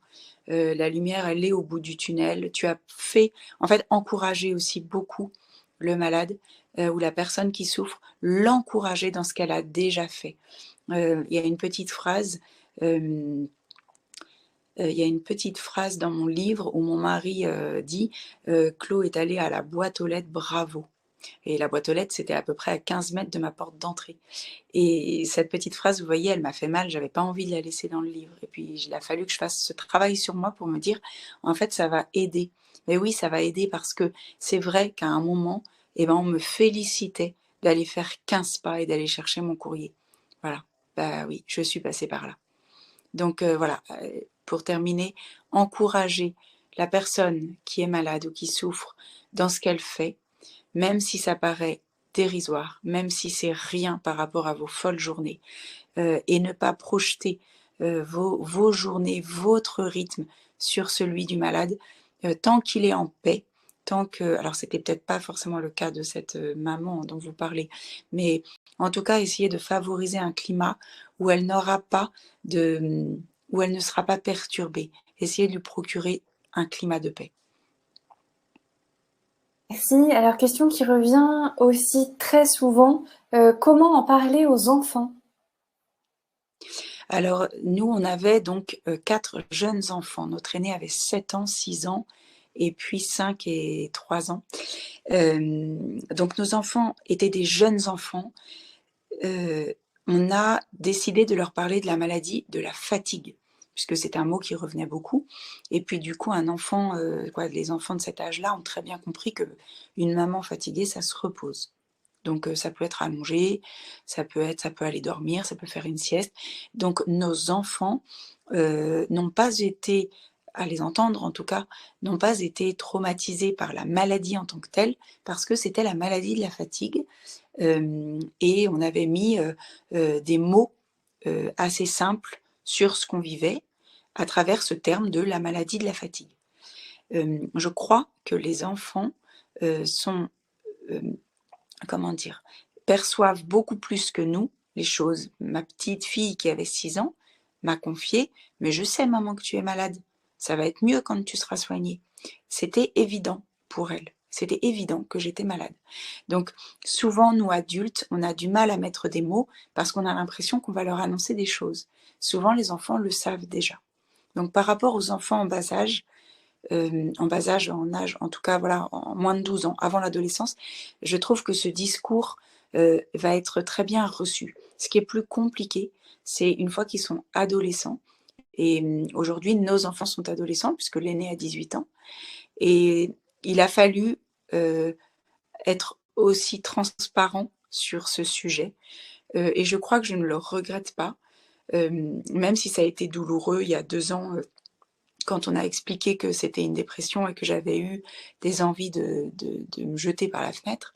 La lumière, elle est au bout du tunnel. Tu as fait, en fait, encourager aussi beaucoup le malade ou la personne qui souffre, l'encourager dans ce qu'elle a déjà fait. Il y a une petite phrase dans mon livre où mon mari dit Chloé est allée à la boîte aux lettres, bravo. Et la boîte aux lettres, c'était à peu près à 15 mètres de ma porte d'entrée. Et cette petite phrase, vous voyez, elle m'a fait mal, j'avais pas envie de la laisser dans le livre. Et puis, il a fallu que je fasse ce travail sur moi pour me dire, en fait, ça va aider. Mais oui, ça va aider parce que c'est vrai qu'à un moment, eh ben, on me félicitait d'aller faire 15 pas et d'aller chercher mon courrier. Voilà. Bah oui, je suis passée par là. Donc voilà, pour terminer, encourager la personne qui est malade ou qui souffre dans ce qu'elle fait, même si ça paraît dérisoire, même si c'est rien par rapport à vos folles journées, et ne pas projeter vos journées, votre rythme sur celui du malade, tant qu'il est en paix, tant que, alors c'était peut-être pas forcément le cas de cette maman dont vous parlez, mais en tout cas essayer de favoriser un climat où elle n'aura pas de, où elle ne sera pas perturbée, essayer de lui procurer un climat de paix. Merci. Alors, question qui revient aussi très souvent, comment en parler aux enfants? Alors, nous, on avait donc 4 jeunes enfants. Notre aîné avait 7 ans, 6 ans, et puis 5 et 3 ans. Donc, nos enfants étaient des jeunes enfants. On a décidé de leur parler de la maladie de la fatigue, puisque c'est un mot qui revenait beaucoup. Et puis, du coup, les enfants de cet âge-là ont très bien compris qu'une maman fatiguée, ça se repose. Donc ça peut être allongé, ça peut aller dormir, ça peut faire une sieste. Donc nos enfants n'ont pas été, à les entendre en tout cas, n'ont pas été traumatisés par la maladie en tant que telle, parce que c'était la maladie de la fatigue. Et on avait mis des mots assez simples sur ce qu'on vivait à travers ce terme de la maladie de la fatigue. Je crois que les enfants sont comment dire, perçoivent beaucoup plus que nous les choses. Ma petite fille qui avait 6 ans m'a confié, mais je sais maman que tu es malade, ça va être mieux quand tu seras soignée. C'était évident pour elle, c'était évident que j'étais malade. Donc souvent nous adultes, on a du mal à mettre des mots parce qu'on a l'impression qu'on va leur annoncer des choses. Souvent les enfants le savent déjà. Donc par rapport aux enfants en âge, en tout cas, voilà, en moins de 12 ans, avant l'adolescence, je trouve que ce discours va être très bien reçu. Ce qui est plus compliqué, c'est une fois qu'ils sont adolescents. Et aujourd'hui, nos enfants sont adolescents, puisque l'aîné a 18 ans. Et il a fallu être aussi transparent sur ce sujet. Et je crois que je ne le regrette pas, même si ça a été douloureux il y a 2 ans quand on a expliqué que c'était une dépression et que j'avais eu des envies de me jeter par la fenêtre,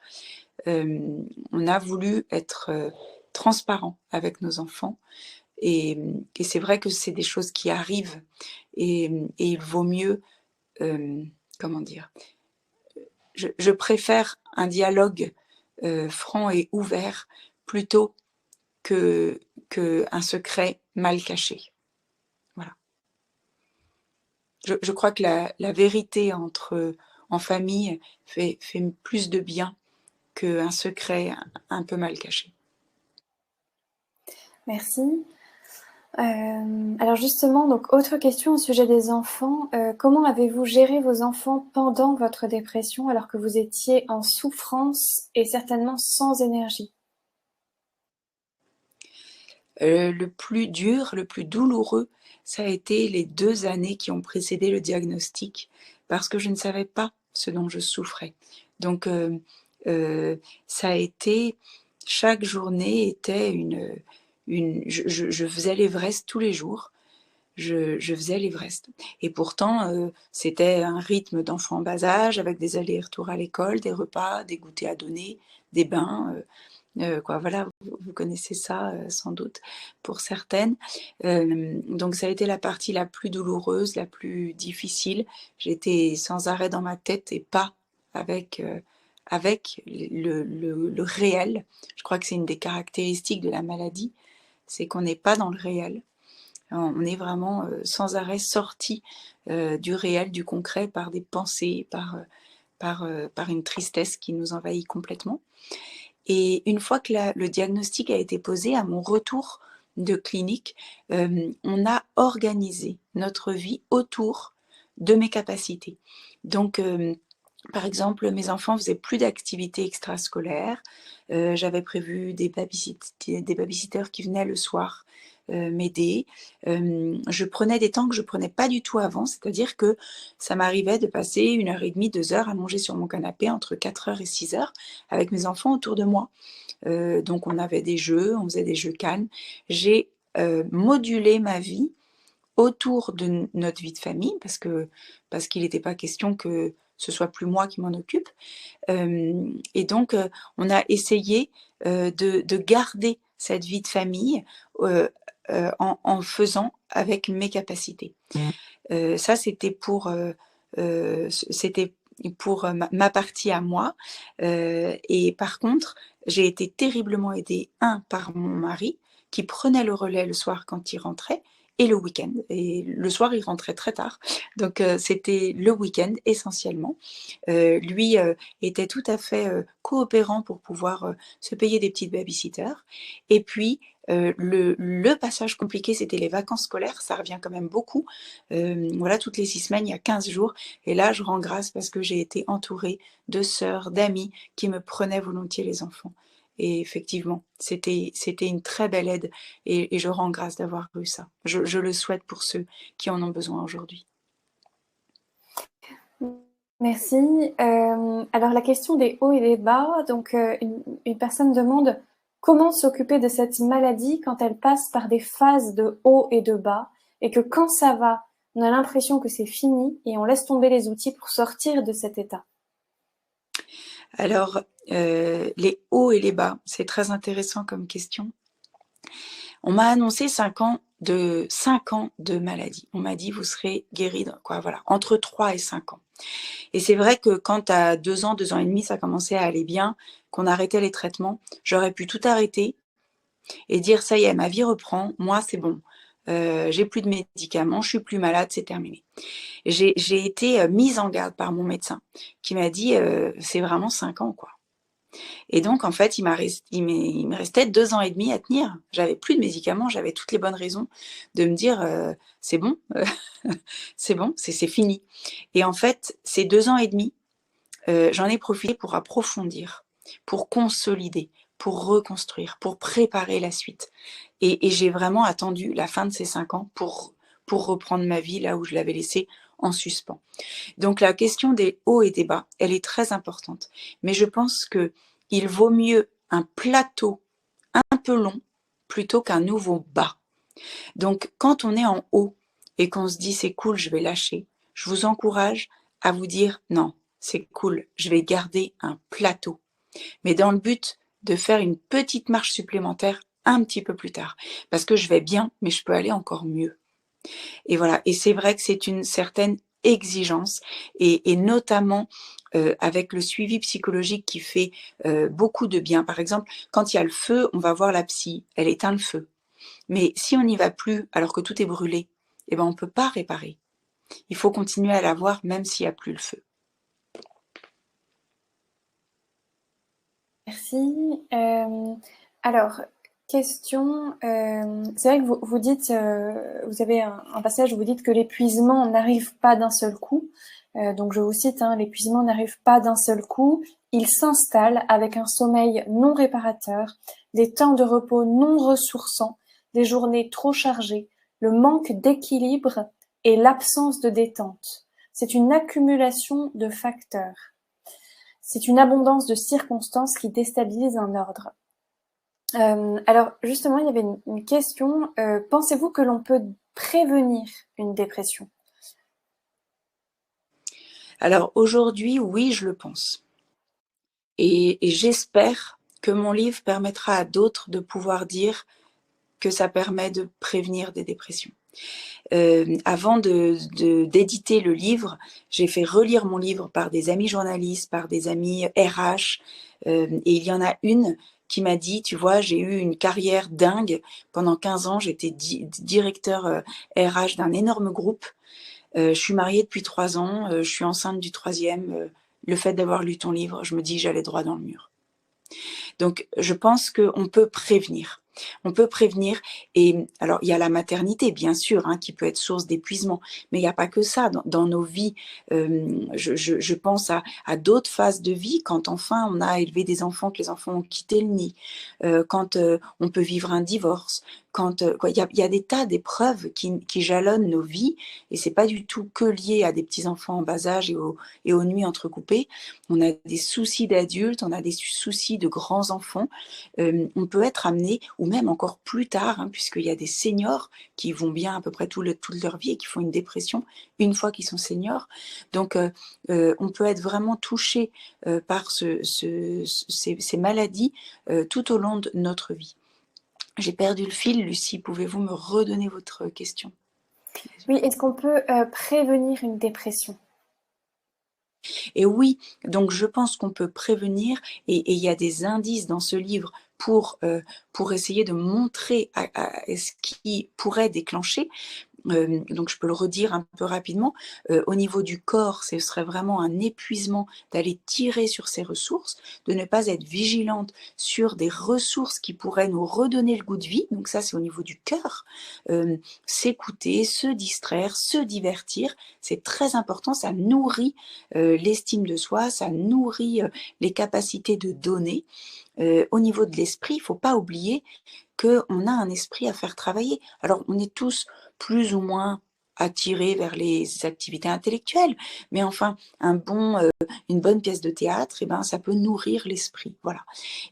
on a voulu être transparent avec nos enfants. Et c'est vrai que c'est des choses qui arrivent. Et il vaut mieux, comment dire, je préfère un dialogue franc et ouvert plutôt qu'un secret mal caché. Voilà. Je crois que la vérité en famille fait plus de bien qu'un secret un peu mal caché. Merci. Alors justement, donc autre question au sujet des enfants. Comment avez-vous géré vos enfants pendant votre dépression alors que vous étiez en souffrance et certainement sans énergie? Le plus dur, le plus douloureux, ça a été les 2 années qui ont précédé le diagnostic, parce que je ne savais pas ce dont je souffrais. Donc, ça a été, chaque journée était je faisais l'Everest tous les jours. Je faisais l'Everest. Et pourtant, c'était un rythme d'enfant en bas âge, avec des allers-retours à l'école, des repas, des goûters à donner, des bains. Voilà, vous connaissez ça sans doute pour certaines. Donc ça a été la partie la plus douloureuse, la plus difficile. J'étais sans arrêt dans ma tête et pas avec, avec le réel. Je crois que c'est une des caractéristiques de la maladie, c'est qu'on n'est pas dans le réel. On est vraiment sans arrêt sorti du réel, du concret, par des pensées, par une tristesse qui nous envahit complètement. Et une fois que le diagnostic a été posé, à mon retour de clinique, on a organisé notre vie autour de mes capacités. Donc, par exemple, mes enfants faisaient plus d'activités extrascolaires. J'avais prévu des babysitters qui venaient le soir m'aider. Je prenais des temps que je prenais pas du tout avant, c'est-à-dire que ça m'arrivait de passer 1h30, 2 heures à manger sur mon canapé entre 4h et 6h avec mes enfants autour de moi. Donc on avait des jeux, on faisait des jeux calmes. J'ai modulé ma vie autour de notre vie de famille parce qu'il n'était pas question que ce soit plus moi qui m'en occupe. Et donc on a essayé de garder cette vie de famille en faisant avec mes capacités. Ça, c'était pour ma partie à moi. Et par contre, j'ai été terriblement aidée, par mon mari, qui prenait le relais le soir quand il rentrait, et le week-end. Et le soir, il rentrait très tard. Donc, c'était le week-end essentiellement. Lui était tout à fait coopérant pour pouvoir se payer des petites babysitters. Et puis, le passage compliqué, c'était les vacances scolaires. Ça revient quand même beaucoup. Voilà, toutes les 6 semaines, il y a 15 jours. Et là, je rends grâce parce que j'ai été entourée de sœurs, d'amis qui me prenaient volontiers les enfants. Et effectivement, c'était une très belle aide et je rends grâce d'avoir eu ça. Je le souhaite pour ceux qui en ont besoin aujourd'hui. Merci. Alors la question des hauts et des bas, donc une personne demande comment s'occuper de cette maladie quand elle passe par des phases de haut et de bas et que quand ça va, on a l'impression que c'est fini et on laisse tomber les outils pour sortir de cet état. Alors, les hauts et les bas, c'est très intéressant comme question. On m'a annoncé 5 ans de maladie. On m'a dit, vous serez guéri entre 3 et 5 ans. Et c'est vrai que quand à 2 ans, 2 ans et demi, ça commençait à aller bien, qu'on arrêtait les traitements, j'aurais pu tout arrêter et dire, ça y est, ma vie reprend, moi c'est bon. J'ai plus de médicaments, je suis plus malade, c'est terminé. J'ai été mise en garde par mon médecin qui m'a dit c'est vraiment 5 ans quoi. Et donc en fait il me restait 2 ans et demi à tenir. J'avais plus de médicaments, j'avais toutes les bonnes raisons de me dire c'est bon, c'est bon, c'est fini. Et en fait ces 2 ans et demi, j'en ai profité pour approfondir, pour consolider, pour reconstruire, pour préparer la suite. Et j'ai vraiment attendu la fin de ces 5 ans pour reprendre ma vie là où je l'avais laissée en suspens. Donc la question des hauts et des bas, elle est très importante. Mais je pense qu'il vaut mieux un plateau un peu long plutôt qu'un nouveau bas. Donc quand on est en haut et qu'on se dit c'est cool, je vais lâcher, je vous encourage à vous dire non, c'est cool, je vais garder un plateau. Mais dans le but de faire une petite marche supplémentaire un petit peu plus tard. Parce que je vais bien, mais je peux aller encore mieux. Et voilà, et c'est vrai que c'est une certaine exigence, et notamment avec le suivi psychologique qui fait beaucoup de bien. Par exemple, quand il y a le feu, on va voir la psy, elle éteint le feu. Mais si on n'y va plus alors que tout est brûlé, eh ben on ne peut pas réparer. Il faut continuer à la voir même s'il n'y a plus le feu. Merci. Alors, question. C'est vrai que vous dites, vous avez un passage où vous dites que l'épuisement n'arrive pas d'un seul coup. Donc je vous cite, l'épuisement n'arrive pas d'un seul coup. Il s'installe avec un sommeil non réparateur, des temps de repos non ressourçants, des journées trop chargées, le manque d'équilibre et l'absence de détente. C'est une accumulation de facteurs. C'est une abondance de circonstances qui déstabilise un ordre. Alors justement, il y avait une question. Pensez-vous que l'on peut prévenir une dépression? Alors aujourd'hui, oui, je le pense. Et j'espère que mon livre permettra à d'autres de pouvoir dire que ça permet de prévenir des dépressions. Avant d'éditer le livre, j'ai fait relire mon livre par des amis journalistes, par des amis RH, et il y en a une qui m'a dit, tu vois, j'ai eu une carrière dingue. Pendant 15 ans, j'étais directeur RH d'un énorme groupe. Je suis mariée depuis 3 ans, je suis enceinte du 3e. Le fait d'avoir lu ton livre, je me dis j'allais droit dans le mur. Donc, je pense qu'on peut prévenir. On peut prévenir. Et alors, il y a la maternité, bien sûr, hein, qui peut être source d'épuisement, mais il n'y a pas que ça. Dans nos vies, je pense à d'autres phases de vie, quand enfin on a élevé des enfants, que les enfants ont quitté le nid, quand on peut vivre un divorce, quand il y a des tas d'épreuves qui jalonnent nos vies, et c'est pas du tout que lié à des petits enfants en bas âge et aux nuits entrecoupées. On a des soucis d'adultes, on a des soucis de grands enfants. On peut être amené, ou même encore plus tard, hein, puisqu'il y a des seniors qui vont bien à peu près toute leur vie et qui font une dépression une fois qu'ils sont seniors. Donc, on peut être vraiment touché par ces maladies tout au long de notre vie. J'ai perdu le fil, Lucie. Pouvez-vous me redonner votre question? Oui, est-ce qu'on peut prévenir une dépression? Et oui, donc je pense qu'on peut prévenir, et il y a des indices dans ce livre pour essayer de montrer ce qui pourrait déclencher. Donc je peux le redire un peu rapidement. Au niveau du corps, ce serait vraiment un épuisement d'aller tirer sur ses ressources, de ne pas être vigilante sur des ressources qui pourraient nous redonner le goût de vie. Donc ça, c'est au niveau du cœur. S'écouter, se distraire, se divertir, c'est très important. Ça nourrit l'estime de soi, ça nourrit les capacités de donner. Au niveau de l'esprit, il ne faut pas oublier qu'on a un esprit à faire travailler. Alors, on est tous plus ou moins attirés vers les activités intellectuelles, mais enfin, une bonne pièce de théâtre, eh ben, ça peut nourrir l'esprit. Voilà.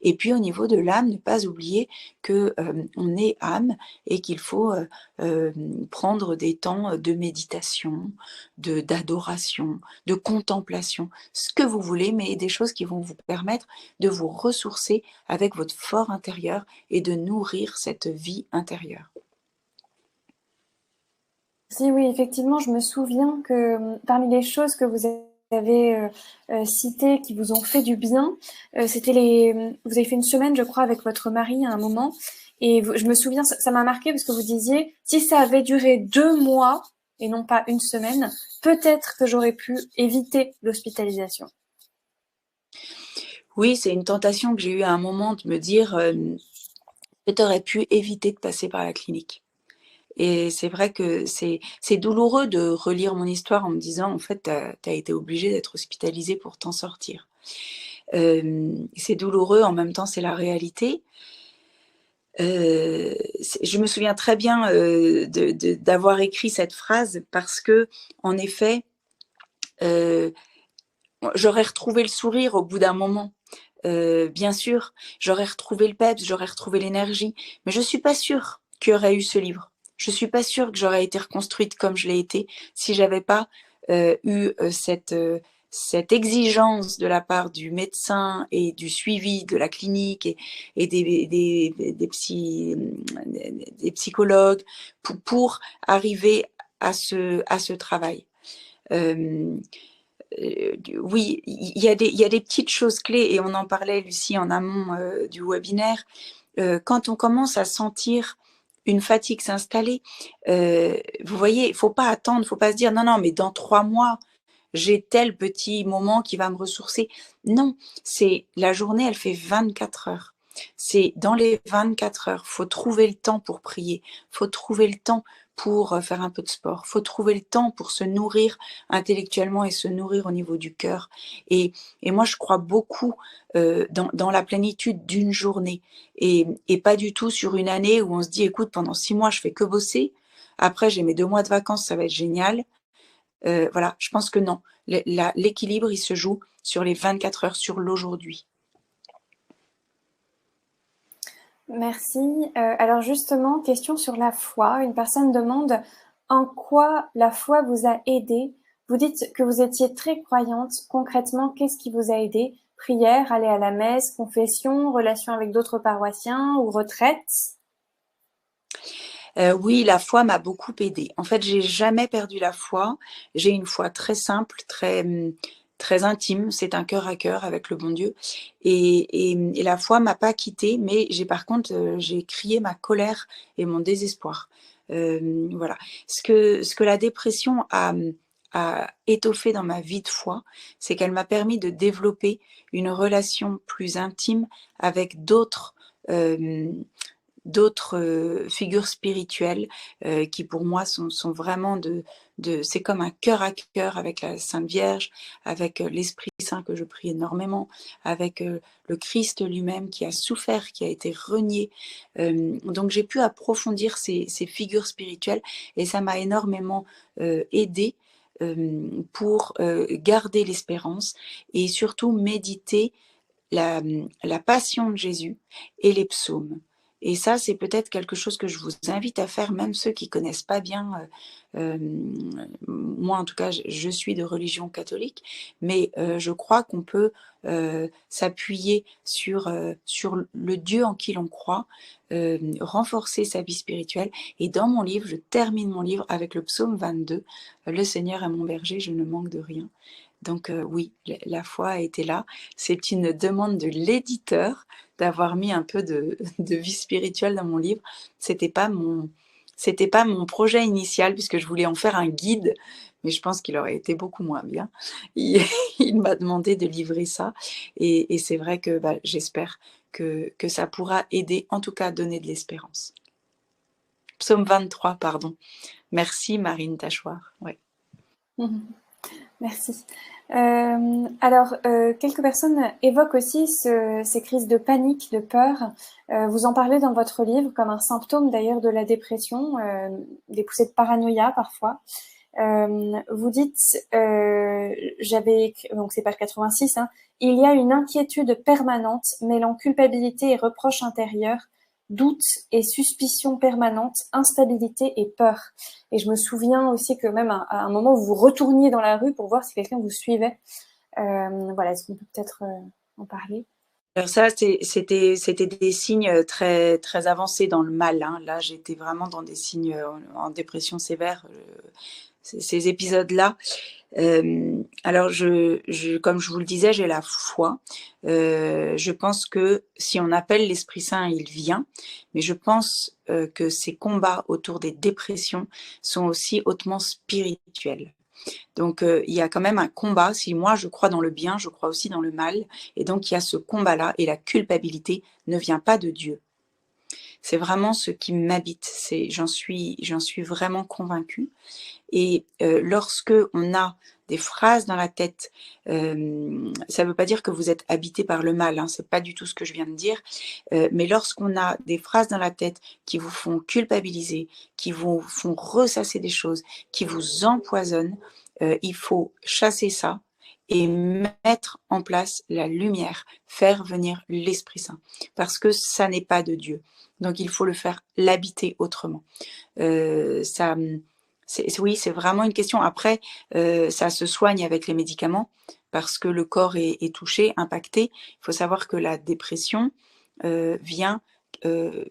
Et puis, au niveau de l'âme, ne pas oublier qu'on est âme et qu'il faut prendre des temps de méditation, d'adoration, de contemplation, ce que vous voulez, mais des choses qui vont vous permettre de vous ressourcer avec votre fort intérieur et de nourrir cette vie intérieure. Si, oui, effectivement, je me souviens que parmi les choses que vous avez citées qui vous ont fait du bien, c'était vous avez fait une semaine, je crois, avec votre mari à un moment, et je me souviens, ça m'a marqué parce que vous disiez, si ça avait duré 2 mois et non pas une semaine, peut-être que j'aurais pu éviter l'hospitalisation. Oui, c'est une tentation que j'ai eue à un moment de me dire que tu aurais pu éviter de passer par la clinique. Et c'est vrai que c'est douloureux de relire mon histoire en me disant, en fait, tu as été obligée d'être hospitalisée pour t'en sortir. C'est douloureux, en même temps, c'est la réalité. Je me souviens très bien d'avoir écrit cette phrase parce que, en effet, j'aurais retrouvé le sourire au bout d'un moment. Bien sûr, j'aurais retrouvé le peps, j'aurais retrouvé l'énergie, mais je suis pas sûre qu'il y aurait eu ce livre. Je suis pas sûre que j'aurais été reconstruite comme je l'ai été si j'avais pas eu cette exigence de la part du médecin et du suivi de la clinique et des psychologues pour arriver à ce travail. Oui, il y a des petites choses clés, et on en parlait, Lucie, en amont du webinaire. Quand on commence à sentir une fatigue s'installer, vous voyez, il ne faut pas attendre, il ne faut pas se dire non, mais dans 3 mois, j'ai tel petit moment qui va me ressourcer. Non, c'est la journée, elle fait 24 heures. C'est dans les 24 heures, il faut trouver le temps pour prier, il faut trouver le temps pour faire un peu de sport. Il faut trouver le temps pour se nourrir intellectuellement et se nourrir au niveau du cœur. Et moi, je crois beaucoup dans la plénitude d'une journée et pas du tout sur une année où on se dit, écoute, pendant 6 mois, je fais que bosser. Après, j'ai mes 2 mois de vacances, ça va être génial. Voilà, je pense que non. L'équilibre, il se joue sur les 24 heures, sur l'aujourd'hui. Merci. Alors justement, question sur la foi. Une personne demande en quoi la foi vous a aidé. Vous dites que vous étiez très croyante. Concrètement, qu'est-ce qui vous a aidé? Prière, aller à la messe, confession, relation avec d'autres paroissiens ou retraite? Oui, la foi m'a beaucoup aidée. En fait, j'ai jamais perdu la foi. J'ai une foi très simple, très intime. C'est un cœur à cœur avec le bon Dieu. Et la foi m'a pas quittée, mais par contre, j'ai crié ma colère et mon désespoir. Voilà. Ce que la dépression a étoffé dans ma vie de foi, c'est qu'elle m'a permis de développer une relation plus intime avec d'autres figures spirituelles qui pour moi sont vraiment c'est comme un cœur à cœur avec la Sainte Vierge, avec l'Esprit Saint que je prie énormément, avec le Christ lui-même qui a souffert, qui a été renié. Donc j'ai pu approfondir ces figures spirituelles et ça m'a énormément aidée pour garder l'espérance et surtout méditer la passion de Jésus et les psaumes. Et ça, c'est peut-être quelque chose que je vous invite à faire, même ceux qui connaissent pas bien. Moi, en tout cas, je suis de religion catholique, mais je crois qu'on peut s'appuyer sur le Dieu en qui l'on croit, renforcer sa vie spirituelle. Et dans mon livre, je termine mon livre avec le psaume 22, Le Seigneur est mon berger, je ne manque de rien. Donc oui, la foi a été là. C'est une demande de l'éditeur d'avoir mis un peu de vie spirituelle dans mon livre. C'était pas mon projet initial puisque je voulais en faire un guide, mais je pense qu'il aurait été beaucoup moins bien. Il m'a demandé de livrer ça et c'est vrai que j'espère que ça pourra aider, en tout cas à donner de l'espérance. Psaume 23, pardon. Merci Marine Tachoir. Ouais. Merci. Alors, quelques personnes évoquent aussi ces crises de panique, de peur. Vous en parlez dans votre livre comme un symptôme d'ailleurs de la dépression, des poussées de paranoïa parfois. Vous dites, donc c'est page 86, hein, il y a une inquiétude permanente mêlant culpabilité et reproche intérieur, doute et suspicion permanente, instabilité et peur. Et je me souviens aussi que même à un moment, vous retourniez dans la rue pour voir si quelqu'un vous suivait. Voilà, est-ce qu'on peut peut-être en parler? Alors ça, c'était des signes très, très avancés dans le mal. Hein. Là, j'étais vraiment dans des signes en dépression sévère, ces épisodes-là. Alors, comme je vous le disais, j'ai la foi. Je pense que si on appelle l'Esprit Saint, il vient. Mais je pense que ces combats autour des dépressions sont aussi hautement spirituels. Donc, il y a quand même un combat. Si moi, je crois dans le bien, je crois aussi dans le mal. Et donc, il y a ce combat-là. Et la culpabilité ne vient pas de Dieu. C'est vraiment ce qui m'habite. J'en suis vraiment convaincue. Et lorsque on a des phrases dans la tête, ça ne veut pas dire que vous êtes habité par le mal, hein, c'est pas du tout ce que je viens de dire, mais lorsqu'on a des phrases dans la tête qui vous font culpabiliser, qui vous font ressasser des choses, qui vous empoisonnent, il faut chasser ça et mettre en place la lumière, faire venir l'Esprit Saint, parce que ça n'est pas de Dieu. Donc il faut le faire l'habiter autrement. Oui, c'est vraiment une question. Après, ça se soigne avec les médicaments parce que le corps est touché, impacté. Il faut savoir que la dépression vient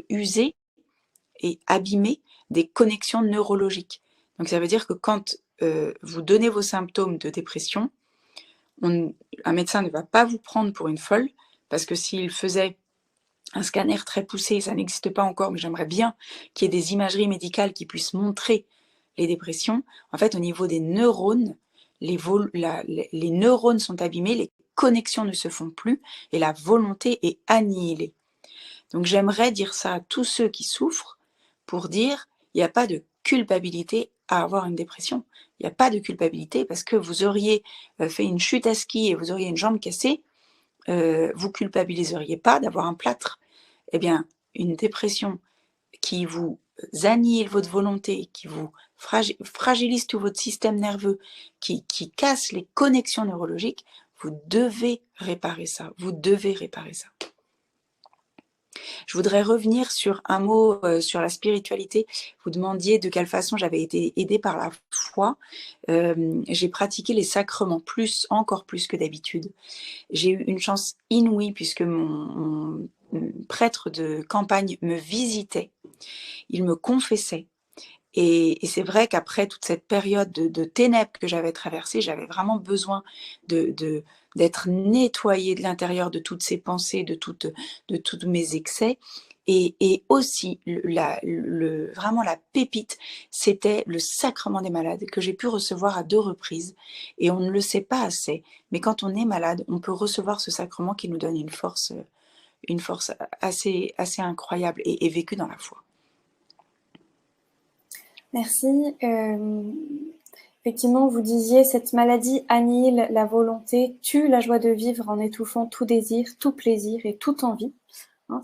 user et abîmer des connexions neurologiques. Donc ça veut dire que quand vous donnez vos symptômes de dépression, un médecin ne va pas vous prendre pour une folle parce que s'il faisait un scanner très poussé, ça n'existe pas encore, mais j'aimerais bien qu'il y ait des imageries médicales qui puissent montrer les dépressions. En fait, au niveau des neurones, les neurones sont abîmés, les connexions ne se font plus et la volonté est annihilée. Donc j'aimerais dire ça à tous ceux qui souffrent pour dire, il n'y a pas de culpabilité à avoir une dépression. Il n'y a pas de culpabilité parce que vous auriez fait une chute à ski et vous auriez une jambe cassée, vous culpabiliseriez pas d'avoir un plâtre. Eh bien, une dépression qui vous annihile votre volonté, qui vous fragilise tout votre système nerveux, qui casse les connexions neurologiques, vous devez réparer ça. Vous devez réparer ça. Je voudrais revenir sur un mot sur la spiritualité. Vous demandiez de quelle façon j'avais été aidée par la foi. J'ai pratiqué les sacrements encore plus que d'habitude. J'ai eu une chance inouïe puisque mon prêtre de campagne me visitait. Il me confessait. Et c'est vrai qu'après toute cette période de ténèbres que j'avais traversée, j'avais vraiment besoin d'être nettoyée de l'intérieur de toutes ces pensées, de tous mes excès. Et aussi, vraiment la pépite, c'était le sacrement des malades que j'ai pu recevoir à 2 reprises. Et on ne le sait pas assez, mais quand on est malade, on peut recevoir ce sacrement qui nous donne une force assez incroyable et vécue dans la foi. Merci. Effectivement, vous disiez, cette maladie annihile la volonté, tue la joie de vivre en étouffant tout désir, tout plaisir et toute envie. Hein,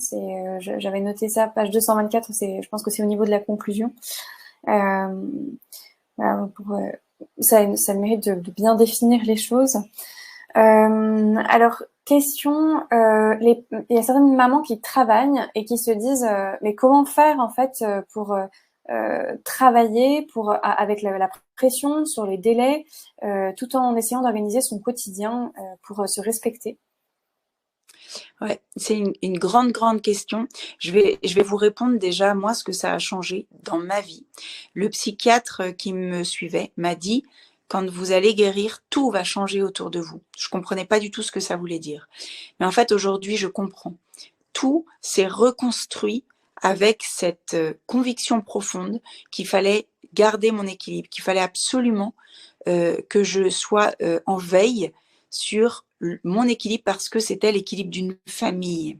j'avais noté ça, page 224, je pense que c'est au niveau de la conclusion. Voilà, ça mérite de bien définir les choses. Alors, question, il y a certaines mamans qui travaillent et qui se disent mais comment faire en fait pour travailler avec la pression sur les délais tout en essayant d'organiser son quotidien pour se respecter. Ouais, c'est une grande question. Je vais vous répondre déjà, moi, ce que ça a changé dans ma vie. Le psychiatre qui me suivait m'a dit, quand vous allez guérir, tout va changer autour de vous. Je comprenais pas du tout ce que ça voulait dire. Mais en fait, aujourd'hui, je comprends. Tout s'est reconstruit avec cette conviction profonde qu'il fallait garder mon équilibre, qu'il fallait absolument que je sois en veille sur mon équilibre parce que c'était l'équilibre d'une famille.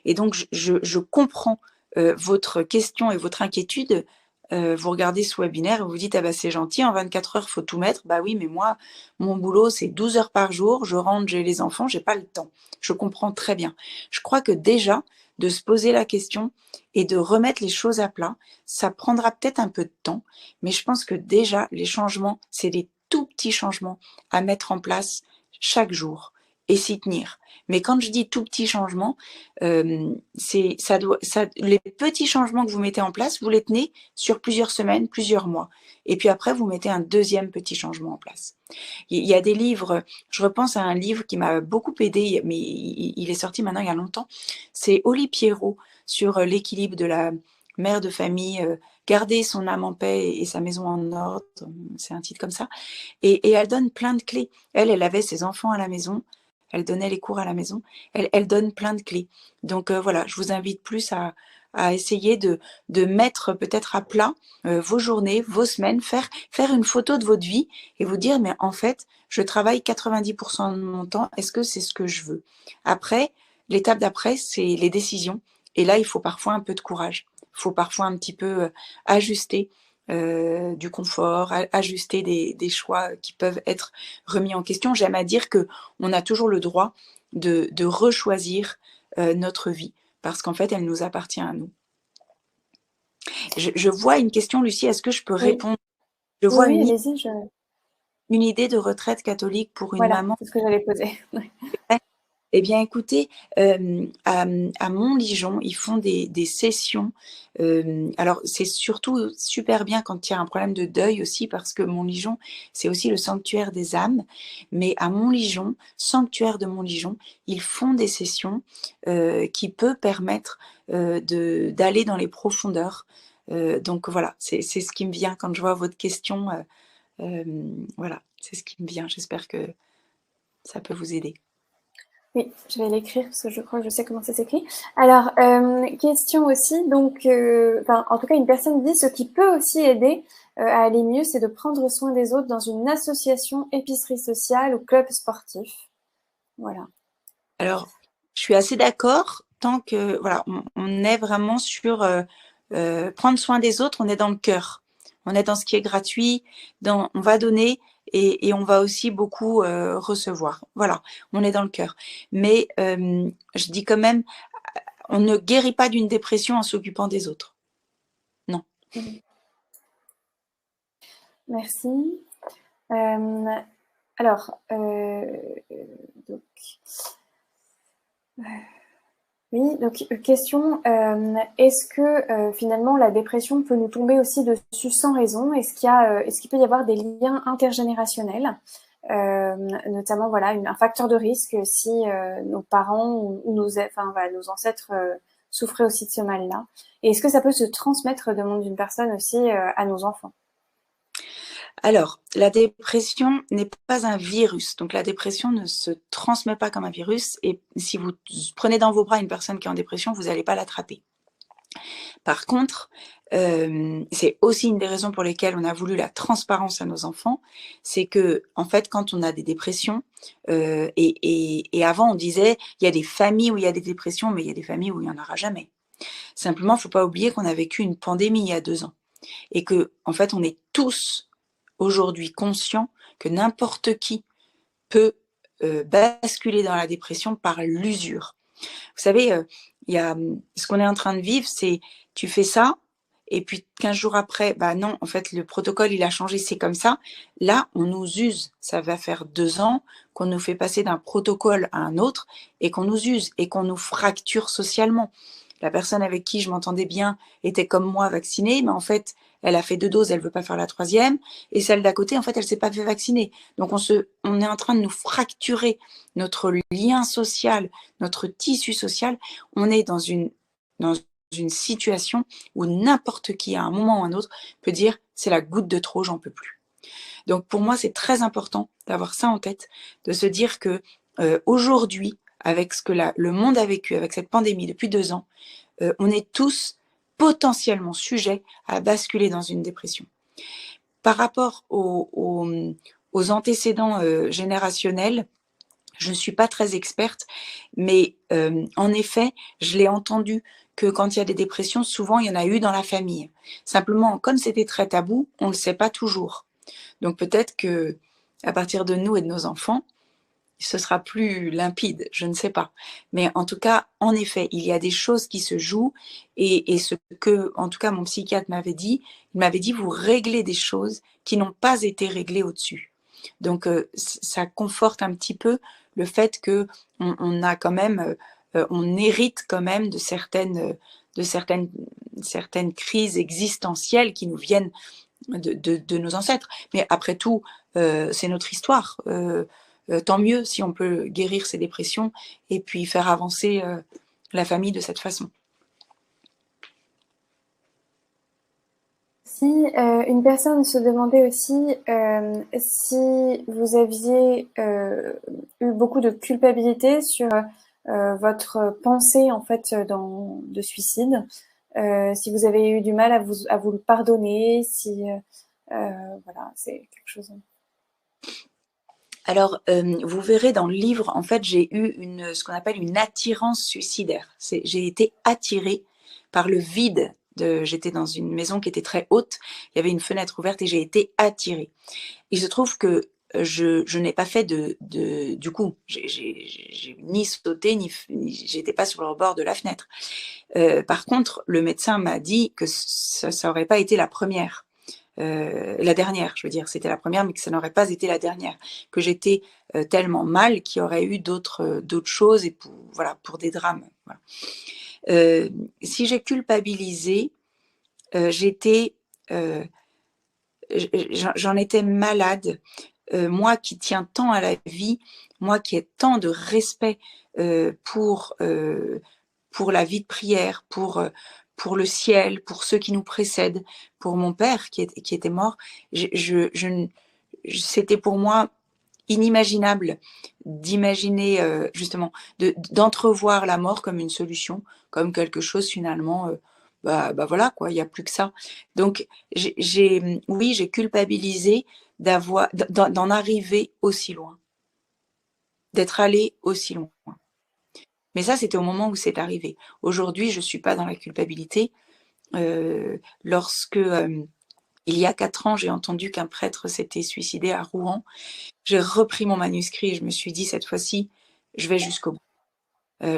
Et donc, je comprends votre question et votre inquiétude. Vous regardez ce webinaire et vous dites, ah bah c'est gentil, en 24 heures, il faut tout mettre. Bah oui, mais moi, mon boulot, c'est 12 heures par jour. Je rentre, j'ai les enfants, j'ai pas le temps. Je comprends très bien. Je crois que déjà, de se poser la question et de remettre les choses à plat, ça prendra peut-être un peu de temps, mais je pense que déjà, les changements, c'est des tout petits changements à mettre en place chaque jour et s'y tenir. Mais quand je dis tout petits changements, les petits changements que vous mettez en place, vous les tenez sur plusieurs semaines, plusieurs mois. Et puis après, vous mettez un deuxième petit changement en place. Il y a des livres, je repense à un livre qui m'a beaucoup aidé, mais il est sorti maintenant il y a longtemps. C'est Oli Pierrot sur l'équilibre de la mère de famille, garder son âme en paix et sa maison en ordre. C'est un titre comme ça. Et elle donne plein de clés. Elle avait ses enfants à la maison. Elle donnait les cours à la maison. Elle donne plein de clés. Donc voilà, je vous invite plus à essayer de mettre peut-être à plat vos journées, vos semaines, faire une photo de votre vie et vous dire, mais en fait, je travaille 90% de mon temps. Est-ce que c'est ce que je veux? Après, l'étape d'après, c'est les décisions. Et là, il faut parfois un peu de courage. Il faut parfois un petit peu ajuster du confort, ajuster des choix qui peuvent être remis en question. J'aime à dire qu'on a toujours le droit de rechoisir notre vie parce qu'en fait, elle nous appartient à nous. Je vois une question, Lucie, est-ce que je peux répondre? Je vois oui, allez-y. Une idée de retraite catholique pour une maman. C'est ce que j'allais poser. Eh bien, écoutez, à Montligeon, ils font des sessions. Alors, c'est surtout super bien quand il y a un problème de deuil aussi, parce que Montligeon, c'est aussi le sanctuaire des âmes. Mais à Montligeon, sanctuaire de Montligeon, ils font des sessions qui peuvent permettre d'aller dans les profondeurs. Donc voilà, c'est ce qui me vient quand je vois votre question. Voilà, c'est ce qui me vient. J'espère que ça peut vous aider. Oui, je vais l'écrire parce que je crois que je sais comment ça s'écrit. Alors, question aussi, donc, en tout cas, une personne dit ce qui peut aussi aider à aller mieux, c'est de prendre soin des autres dans une association, épicerie sociale ou club sportif. Voilà. Alors, je suis assez d'accord, tant que, voilà, on est vraiment sur prendre soin des autres, on est dans le cœur. On est dans ce qui est gratuit, on va donner et on va aussi beaucoup recevoir. Voilà, on est dans le cœur. Mais je dis quand même, on ne guérit pas d'une dépression en s'occupant des autres. Non. Merci. Alors, donc, oui, donc question, est-ce que finalement la dépression peut nous tomber aussi dessus sans raison? Est-ce qu'il peut y avoir des liens intergénérationnels, notamment voilà un facteur de risque si nos parents ou nos ancêtres souffraient aussi de ce mal-là? Et est-ce que ça peut se transmettre de monde d'une personne aussi à nos enfants? Alors, la dépression n'est pas un virus. Donc, la dépression ne se transmet pas comme un virus. Et si vous prenez dans vos bras une personne qui est en dépression, vous n'allez pas l'attraper. Par contre, c'est aussi une des raisons pour lesquelles on a voulu la transparence à nos enfants. C'est que, en fait, quand on a des dépressions, et avant on disait, il y a des familles où il y a des dépressions, mais il y a des familles où il n'y en aura jamais. Simplement, il ne faut pas oublier qu'on a vécu une pandémie il y a 2 ans. Et que, en fait, on est tous aujourd'hui conscient que n'importe qui peut basculer dans la dépression par l'usure. Vous savez, il y a ce qu'on est en train de vivre, c'est tu fais ça, et puis 15 jours après, bah non, en fait, le protocole, il a changé, c'est comme ça. Là, on nous use. Ça va faire 2 ans qu'on nous fait passer d'un protocole à un autre et qu'on nous use et qu'on nous fracture socialement. La personne avec qui je m'entendais bien était comme moi vaccinée, mais en fait, elle a fait 2 doses, elle veut pas faire la 3e. Et celle d'à côté, en fait, elle s'est pas fait vacciner. Donc, on est en train de nous fracturer notre lien social, notre tissu social. On est dans une situation où n'importe qui, à un moment ou à un autre, peut dire c'est la goutte de trop, j'en peux plus. Donc, pour moi, c'est très important d'avoir ça en tête, de se dire que aujourd'hui, avec ce que le monde a vécu, avec cette pandémie depuis 2 ans, on est tous potentiellement sujets à basculer dans une dépression. Par rapport aux antécédents générationnels, je ne suis pas très experte, mais en effet, je l'ai entendu que quand il y a des dépressions, souvent il y en a eu dans la famille. Simplement, comme c'était très tabou, on ne le sait pas toujours. Donc peut-être que à partir de nous et de nos enfants, ce sera plus limpide, je ne sais pas. Mais en tout cas, en effet, il y a des choses qui se jouent et ce que, en tout cas, mon psychiatre m'avait dit, il m'avait dit, vous réglez des choses qui n'ont pas été réglées au-dessus. Donc, ça conforte un petit peu le fait que on a quand même, on hérite quand même de certaines crises existentielles qui nous viennent de nos ancêtres. Mais après tout, c'est notre histoire. Tant mieux si on peut guérir ces dépressions et puis faire avancer la famille de cette façon. Si une personne se demandait aussi si vous aviez eu beaucoup de culpabilité sur votre pensée en fait de suicide, si vous avez eu du mal à vous le pardonner, si voilà, c'est quelque chose. Alors, vous verrez dans le livre, en fait, j'ai eu ce qu'on appelle une attirance suicidaire. J'ai été attirée par le vide. J'étais dans une maison qui était très haute, il y avait une fenêtre ouverte et j'ai été attirée. Il se trouve que je n'ai pas fait du coup, j'ai ni sauté, ni j'étais pas sur le bord de la fenêtre. Par contre, le médecin m'a dit que ça n'aurait pas été la première. La dernière, je veux dire, c'était la première, mais que ça n'aurait pas été la dernière, que j'étais tellement mal qu'il y aurait eu d'autres choses et pour des drames. Voilà. Si j'ai culpabilisé, j'en étais malade. Moi qui tiens tant à la vie, moi qui ai tant de respect pour la vie de prière, pour le ciel, pour ceux qui nous précèdent, pour mon père qui était mort, c'était pour moi inimaginable d'imaginer justement, d'entrevoir la mort comme une solution, comme quelque chose finalement, bah voilà quoi, il n'y a plus que ça. Donc oui, j'ai culpabilisé d'en arriver aussi loin, d'être allé aussi loin. Mais ça, c'était au moment où c'est arrivé. Aujourd'hui, je ne suis pas dans la culpabilité. Lorsque il y a 4 ans, j'ai entendu qu'un prêtre s'était suicidé à Rouen. J'ai repris mon manuscrit et je me suis dit, cette fois-ci, je vais jusqu'au bout.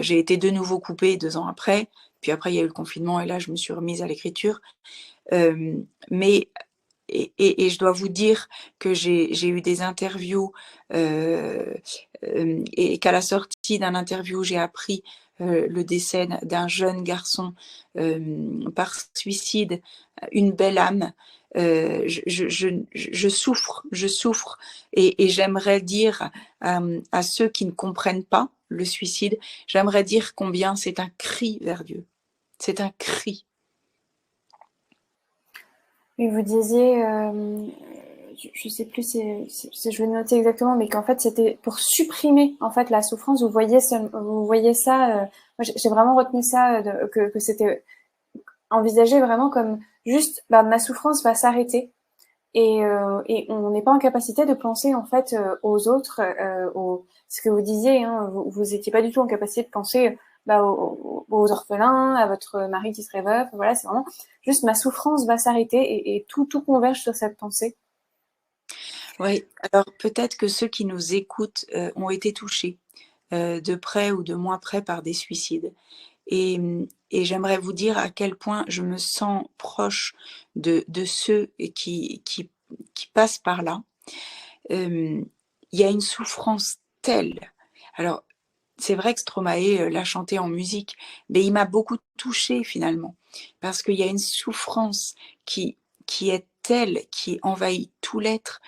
J'ai été de nouveau coupée 2 ans après, puis après il y a eu le confinement et là je me suis remise à l'écriture. Mais je dois vous dire que j'ai eu des interviews et qu'à la sortie d'un interview, j'ai appris le décès d'un jeune garçon par suicide, une belle âme. Je souffre et j'aimerais dire à ceux qui ne comprennent pas le suicide, j'aimerais dire combien c'est un cri vers Dieu. C'est un cri. Et vous disiez, je ne sais plus si je vais noter exactement, mais qu'en fait c'était pour supprimer en fait la souffrance. Vous voyez ça. Moi, j'ai vraiment retenu ça, que c'était envisagé vraiment comme juste, ma souffrance va s'arrêter. Et on n'est pas en capacité de penser en fait aux autres, ce que vous disiez, hein, vous étiez pas du tout en capacité de penser aux orphelins, à votre mari qui serait veuf. Voilà, c'est vraiment juste ma souffrance va s'arrêter et tout converge sur cette pensée. Oui, alors peut-être que ceux qui nous écoutent ont été touchés de près ou de moins près par des suicides. Et j'aimerais vous dire à quel point je me sens proche de ceux qui passent par là. Il y a une souffrance telle. Alors, c'est vrai que Stromae l'a chanté en musique, mais il m'a beaucoup touchée finalement, parce qu'il y a une souffrance qui est telle, qui envahit tout l'être.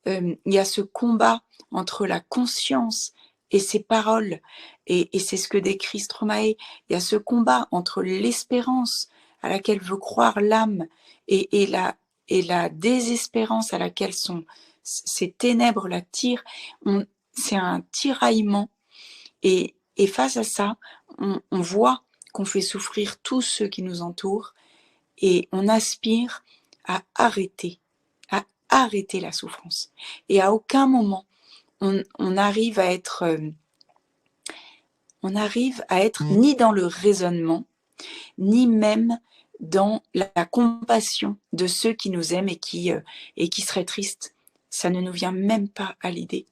Il y a ce combat entre la conscience et ses paroles, et c'est ce que décrit Stromae. Il y a ce combat entre l'espérance à laquelle veut croire l'âme et la désespérance à laquelle ces ténèbres la tirent. C'est un tiraillement, et face à ça, on voit qu'on fait souffrir tous ceux qui nous entourent, et on aspire à arrêter la souffrance. Et à aucun moment, on arrive à être ni dans le raisonnement, ni même dans la compassion de ceux qui nous aiment et qui seraient tristes. Ça ne nous vient même pas à l'idée.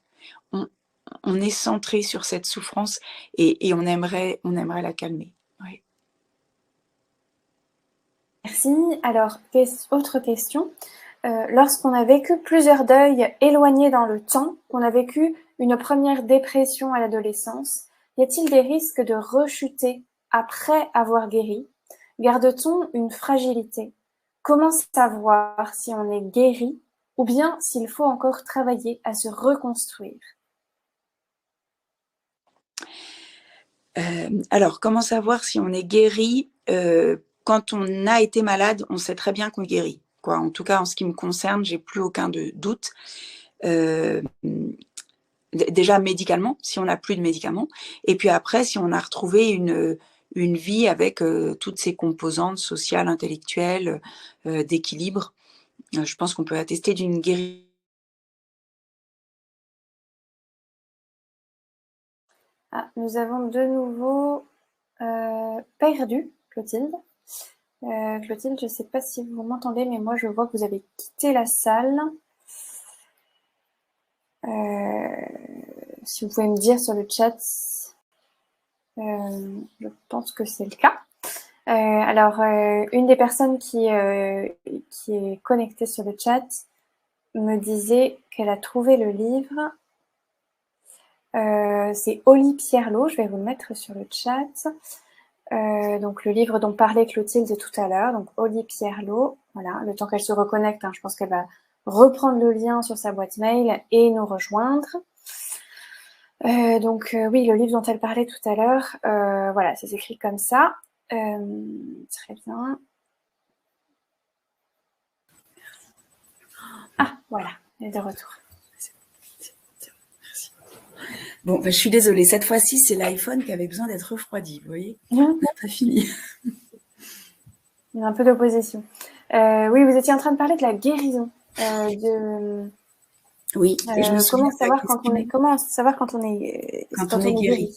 On est centré sur cette souffrance et on aimerait la calmer. Oui. Merci. Alors, autre question. Lorsqu'on a vécu plusieurs deuils éloignés dans le temps, qu'on a vécu une première dépression à l'adolescence, y a-t-il des risques de rechuter après avoir guéri? Garde-t-on une fragilité? Comment savoir si on est guéri ou bien s'il faut encore travailler à se reconstruire? Alors, comment savoir si on est guéri? Quand on a été malade, on sait très bien qu'on guérit. En tout cas, en ce qui me concerne, j'ai plus aucun doute. Déjà médicalement, si on n'a plus de médicaments, et puis après, si on a retrouvé une vie avec toutes ses composantes sociales, intellectuelles, d'équilibre, je pense qu'on peut attester d'une guérison. Ah, nous avons de nouveau perdu Clotilde. Clotilde, je ne sais pas si vous m'entendez, mais moi je vois que vous avez quitté la salle. Si vous pouvez me dire sur le chat, je pense que c'est le cas. Alors, une des personnes qui est connectée sur le chat me disait qu'elle a trouvé le livre. C'est Oli Pierlot, je vais vous le mettre sur le chat. Donc le livre dont parlait Clotilde tout à l'heure, donc Oli Pierlot, voilà, le temps qu'elle se reconnecte, je pense qu'elle va reprendre le lien sur sa boîte mail et nous rejoindre. Donc oui, le livre dont elle parlait tout à l'heure, voilà, c'est écrit comme ça. Très bien. Ah, voilà, elle est de retour. Bon, je suis désolée, cette fois-ci, c'est l'iPhone qui avait besoin d'être refroidi, vous voyez. On n'a pas fini. Il y a un peu d'opposition. Oui, vous étiez en train de parler de la guérison. Oui, comment savoir quand on est guéri?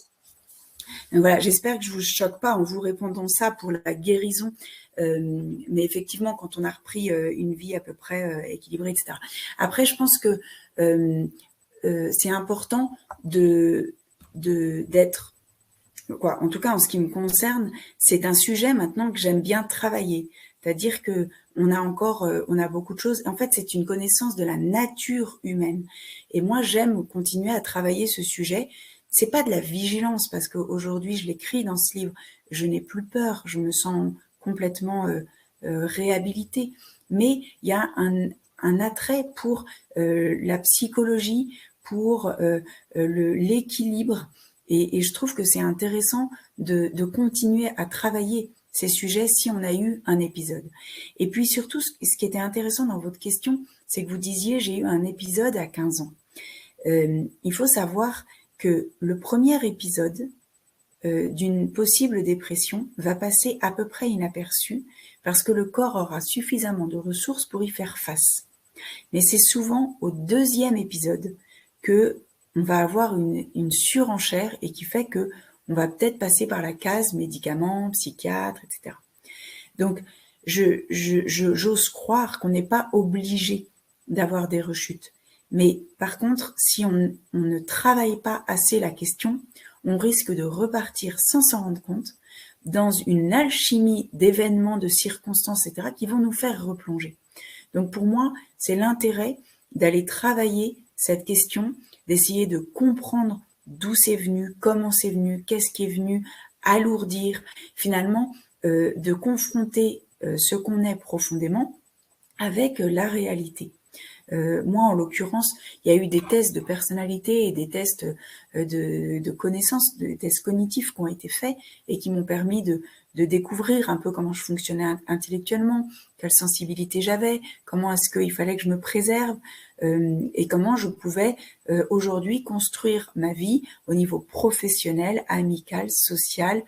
Donc voilà, j'espère que je ne vous choque pas en vous répondant ça pour la guérison. Mais effectivement, quand on a repris une vie à peu près équilibrée, etc. Après, je pense que c'est important d'être... Quoi, en tout cas, en ce qui me concerne, c'est un sujet maintenant que j'aime bien travailler. C'est-à-dire que on a beaucoup de choses. En fait, c'est une connaissance de la nature humaine. Et moi, j'aime continuer à travailler ce sujet. C'est pas de la vigilance parce qu'aujourd'hui, je l'écris dans ce livre. Je n'ai plus peur. Je me sens complètement réhabilitée. Mais il y a un attrait pour la psychologie, pour l'équilibre. Et je trouve que c'est intéressant de continuer à travailler ces sujets si on a eu un épisode. Et puis surtout, ce qui était intéressant dans votre question, c'est que vous disiez « j'ai eu un épisode à 15 ans ». Il faut savoir que le premier épisode d'une possible dépression va passer à peu près inaperçu parce que le corps aura suffisamment de ressources pour y faire face. Mais c'est souvent au deuxième épisode que on va avoir une surenchère et qui fait que on va peut-être passer par la case médicaments, psychiatre, etc. Donc, j'ose croire qu'on n'est pas obligé d'avoir des rechutes. Mais par contre, si on ne travaille pas assez la question, on risque de repartir sans s'en rendre compte dans une alchimie d'événements, de circonstances, etc., qui vont nous faire replonger. Donc pour moi, c'est l'intérêt d'aller travailler cette question, d'essayer de comprendre d'où c'est venu, comment c'est venu, qu'est-ce qui est venu alourdir, finalement, de confronter ce qu'on est profondément avec la réalité. Moi, en l'occurrence, il y a eu des tests de personnalité et des tests de connaissances, des tests cognitifs qui ont été faits et qui m'ont permis de découvrir un peu comment je fonctionnais intellectuellement, quelle sensibilité j'avais, comment est-ce qu'il fallait que je me préserve et comment je pouvais aujourd'hui construire ma vie au niveau professionnel, amical, social,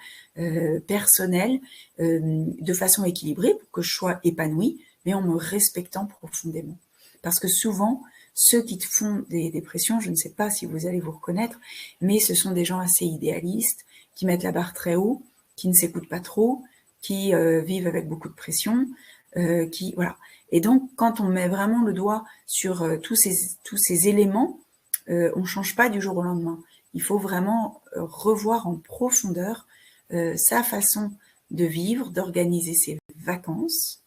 personnel, de façon équilibrée pour que je sois épanouie, mais en me respectant profondément. Parce que souvent, ceux qui font des dépressions, je ne sais pas si vous allez vous reconnaître, mais ce sont des gens assez idéalistes, qui mettent la barre très haut, qui ne s'écoutent pas trop, qui vivent avec beaucoup de pression, voilà. Et donc, quand on met vraiment le doigt sur tous ces éléments, on ne change pas du jour au lendemain. Il faut vraiment revoir en profondeur sa façon de vivre, d'organiser ses vacances,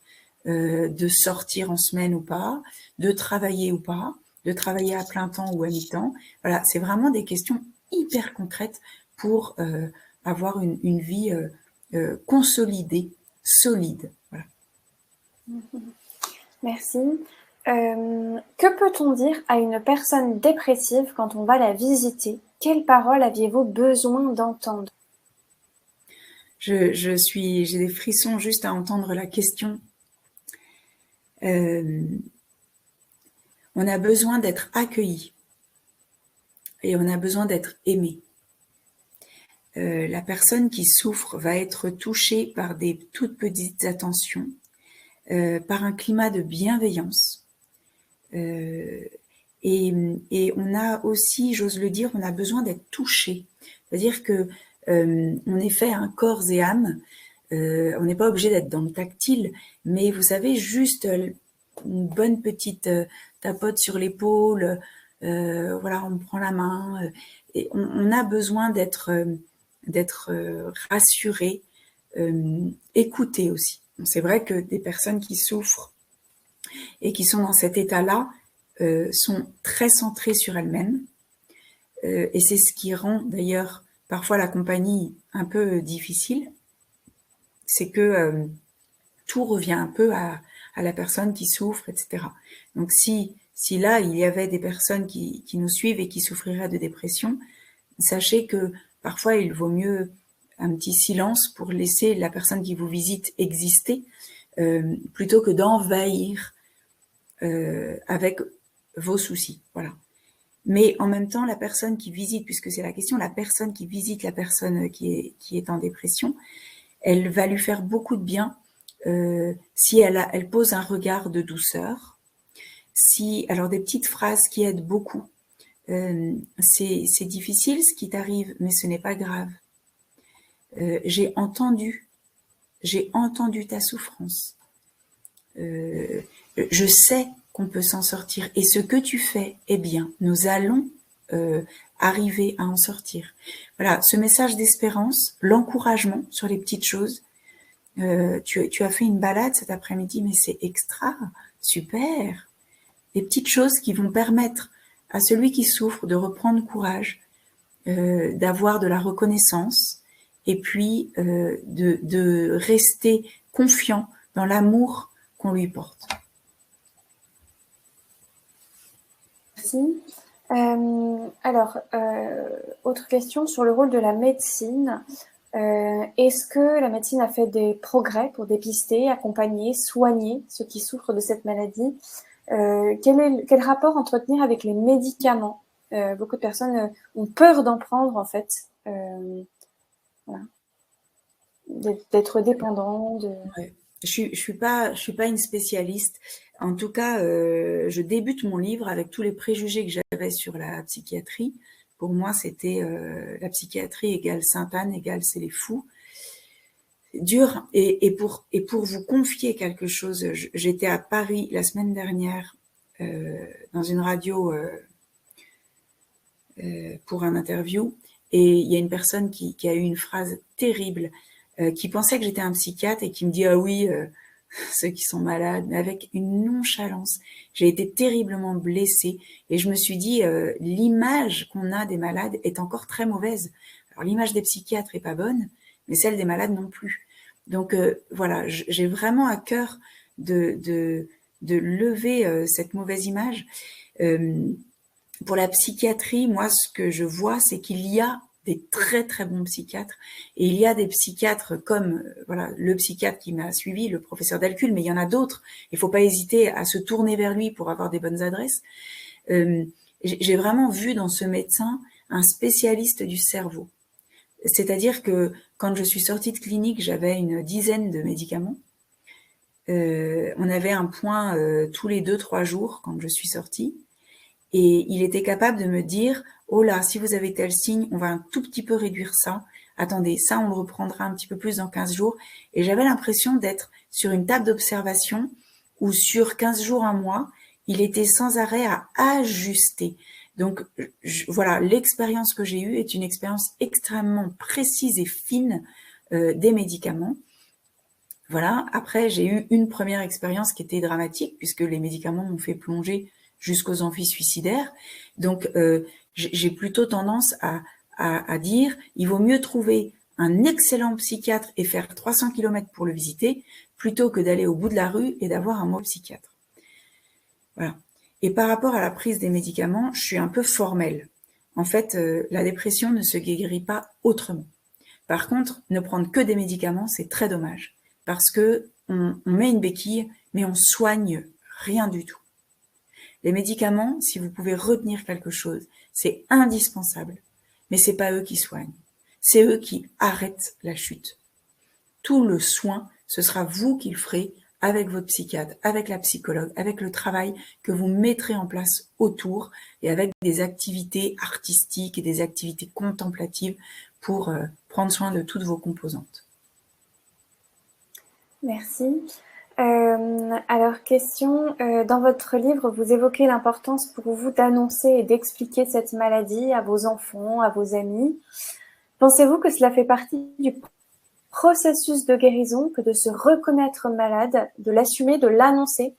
de sortir en semaine ou pas, de travailler ou pas, de travailler à plein temps ou à mi-temps. Voilà, c'est vraiment des questions hyper concrètes pour avoir une vie consolidée, solide. Voilà. Merci. Que peut-on dire à une personne dépressive quand on va la visiter? Quelles paroles aviez-vous besoin d'entendre? J'ai des frissons juste à entendre la question. On a besoin d'être accueilli et on a besoin d'être aimé. La personne qui souffre va être touchée par des toutes petites attentions, par un climat de bienveillance. Et on a aussi, j'ose le dire, on a besoin d'être touché. C'est-à-dire que on est fait un corps et âme. On n'est pas obligé d'être dans le tactile, mais vous savez, juste une bonne petite tapote sur l'épaule, voilà, on me prend la main, et on a besoin d'être rassuré, écouté aussi. C'est vrai que des personnes qui souffrent et qui sont dans cet état-là sont très centrées sur elles-mêmes, et c'est ce qui rend d'ailleurs parfois la compagnie un peu difficile. C'est que tout revient un peu à la personne qui souffre, etc. Donc si là, il y avait des personnes qui nous suivent et qui souffriraient de dépression, sachez que parfois, il vaut mieux un petit silence pour laisser la personne qui vous visite exister, plutôt que d'envahir avec vos soucis. Voilà. Mais en même temps, la personne qui visite, puisque c'est la question, la personne qui visite la personne qui est en dépression, elle va lui faire beaucoup de bien si elle pose un regard de douceur. Alors des petites phrases qui aident beaucoup. C'est difficile ce qui t'arrive, mais ce n'est pas grave. j'ai entendu ta souffrance. Je sais qu'on peut s'en sortir. Et ce que tu fais, eh bien, nous allons arriver à en sortir. Voilà, ce message d'espérance, l'encouragement sur les petites choses. Tu as fait une balade cet après-midi, mais c'est extra, super. Des petites choses qui vont permettre à celui qui souffre de reprendre courage, d'avoir de la reconnaissance et puis de rester confiant dans l'amour qu'on lui porte. Merci. Alors, autre question sur le rôle de la médecine. Est-ce que la médecine a fait des progrès pour dépister, accompagner, soigner ceux qui souffrent de cette maladie? Quel rapport entretenir avec les médicaments? Beaucoup de personnes ont peur d'en prendre, en fait, voilà. D'être dépendant. Ouais. Je suis pas une spécialiste. En tout cas, je débute mon livre avec tous les préjugés que j'avais sur la psychiatrie. Pour moi, c'était la psychiatrie égale Sainte-Anne, égale c'est les fous. Dur. Et pour vous confier quelque chose, j'étais à Paris la semaine dernière dans une radio pour un interview, et il y a une personne qui a eu une phrase terrible, qui pensait que j'étais un psychiatre et qui me dit « Ah oui, ceux qui sont malades », mais avec une nonchalance. J'ai été terriblement blessée et je me suis dit l'image qu'on a des malades est encore très mauvaise. Alors l'image des psychiatres est pas bonne, mais celle des malades non plus. Donc voilà, j'ai vraiment à cœur de lever cette mauvaise image. Pour la psychiatrie, moi, ce que je vois, c'est qu'il y a des très très bons psychiatres, et il y a des psychiatres comme voilà le psychiatre qui m'a suivi, le professeur Delcul, mais il y en a d'autres. Il faut pas hésiter à se tourner vers lui pour avoir des bonnes adresses. J'ai vraiment vu dans ce médecin un spécialiste du cerveau. C'est-à-dire que quand je suis sortie de clinique, j'avais une dizaine de médicaments. On avait un point tous les 2-3 jours quand je suis sortie. Et il était capable de me dire « Oh là, si vous avez tel signe, on va un tout petit peu réduire ça. Attendez, ça, on le reprendra un petit peu plus dans 15 jours. » Et j'avais l'impression d'être sur une table d'observation où sur 15 jours, un mois, il était sans arrêt à ajuster. Donc voilà, l'expérience que j'ai eue est une expérience extrêmement précise et fine des médicaments. Voilà, après j'ai eu une première expérience qui était dramatique puisque les médicaments m'ont fait plonger jusqu'aux envies suicidaires. Donc, j'ai plutôt tendance à dire il vaut mieux trouver un excellent psychiatre et faire 300 km pour le visiter plutôt que d'aller au bout de la rue et d'avoir un mauvais psychiatre. Voilà. Et par rapport à la prise des médicaments, je suis un peu formelle. En fait, la dépression ne se guérit pas autrement. Par contre, ne prendre que des médicaments, c'est très dommage parce que on met une béquille, mais on soigne rien du tout. Les médicaments, si vous pouvez retenir quelque chose, c'est indispensable, mais c'est pas eux qui soignent. C'est eux qui arrêtent la chute. Tout le soin, ce sera vous qui le ferez avec votre psychiatre, avec la psychologue, avec le travail que vous mettrez en place autour et avec des activités artistiques et des activités contemplatives pour prendre soin de toutes vos composantes. Merci. Alors, question, dans votre livre, vous évoquez l'importance pour vous d'annoncer et d'expliquer cette maladie à vos enfants, à vos amis. Pensez-vous que cela fait partie du processus de guérison que de se reconnaître malade, de l'assumer, de l'annoncer?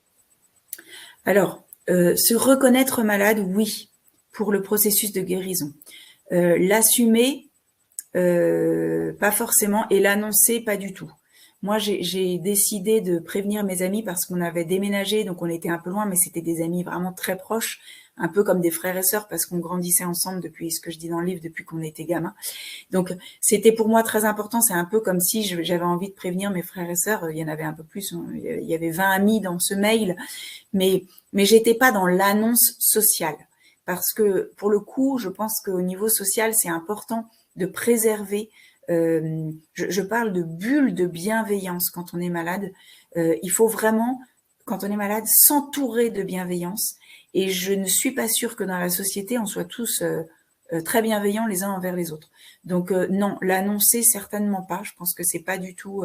Alors, se reconnaître malade, oui, pour le processus de guérison. L'assumer, pas forcément, et l'annoncer, pas du tout. Moi, j'ai décidé de prévenir mes amis parce qu'on avait déménagé, donc on était un peu loin, mais c'était des amis vraiment très proches, un peu comme des frères et sœurs parce qu'on grandissait ensemble depuis, ce que je dis dans le livre, depuis qu'on était gamins. Donc, c'était pour moi très important. C'est un peu comme si j'avais envie de prévenir mes frères et sœurs. Il y en avait un peu plus. Il y avait 20 amis dans ce mail, mais j'étais pas dans l'annonce sociale parce que pour le coup, je pense qu'au niveau social, c'est important de préserver. Je parle de bulle de bienveillance quand on est malade. Il faut vraiment, quand on est malade, s'entourer de bienveillance. Et je ne suis pas sûre que dans la société, on soit tous très bienveillants les uns envers les autres. Donc non, l'annoncer certainement pas. Je pense que c'est pas du tout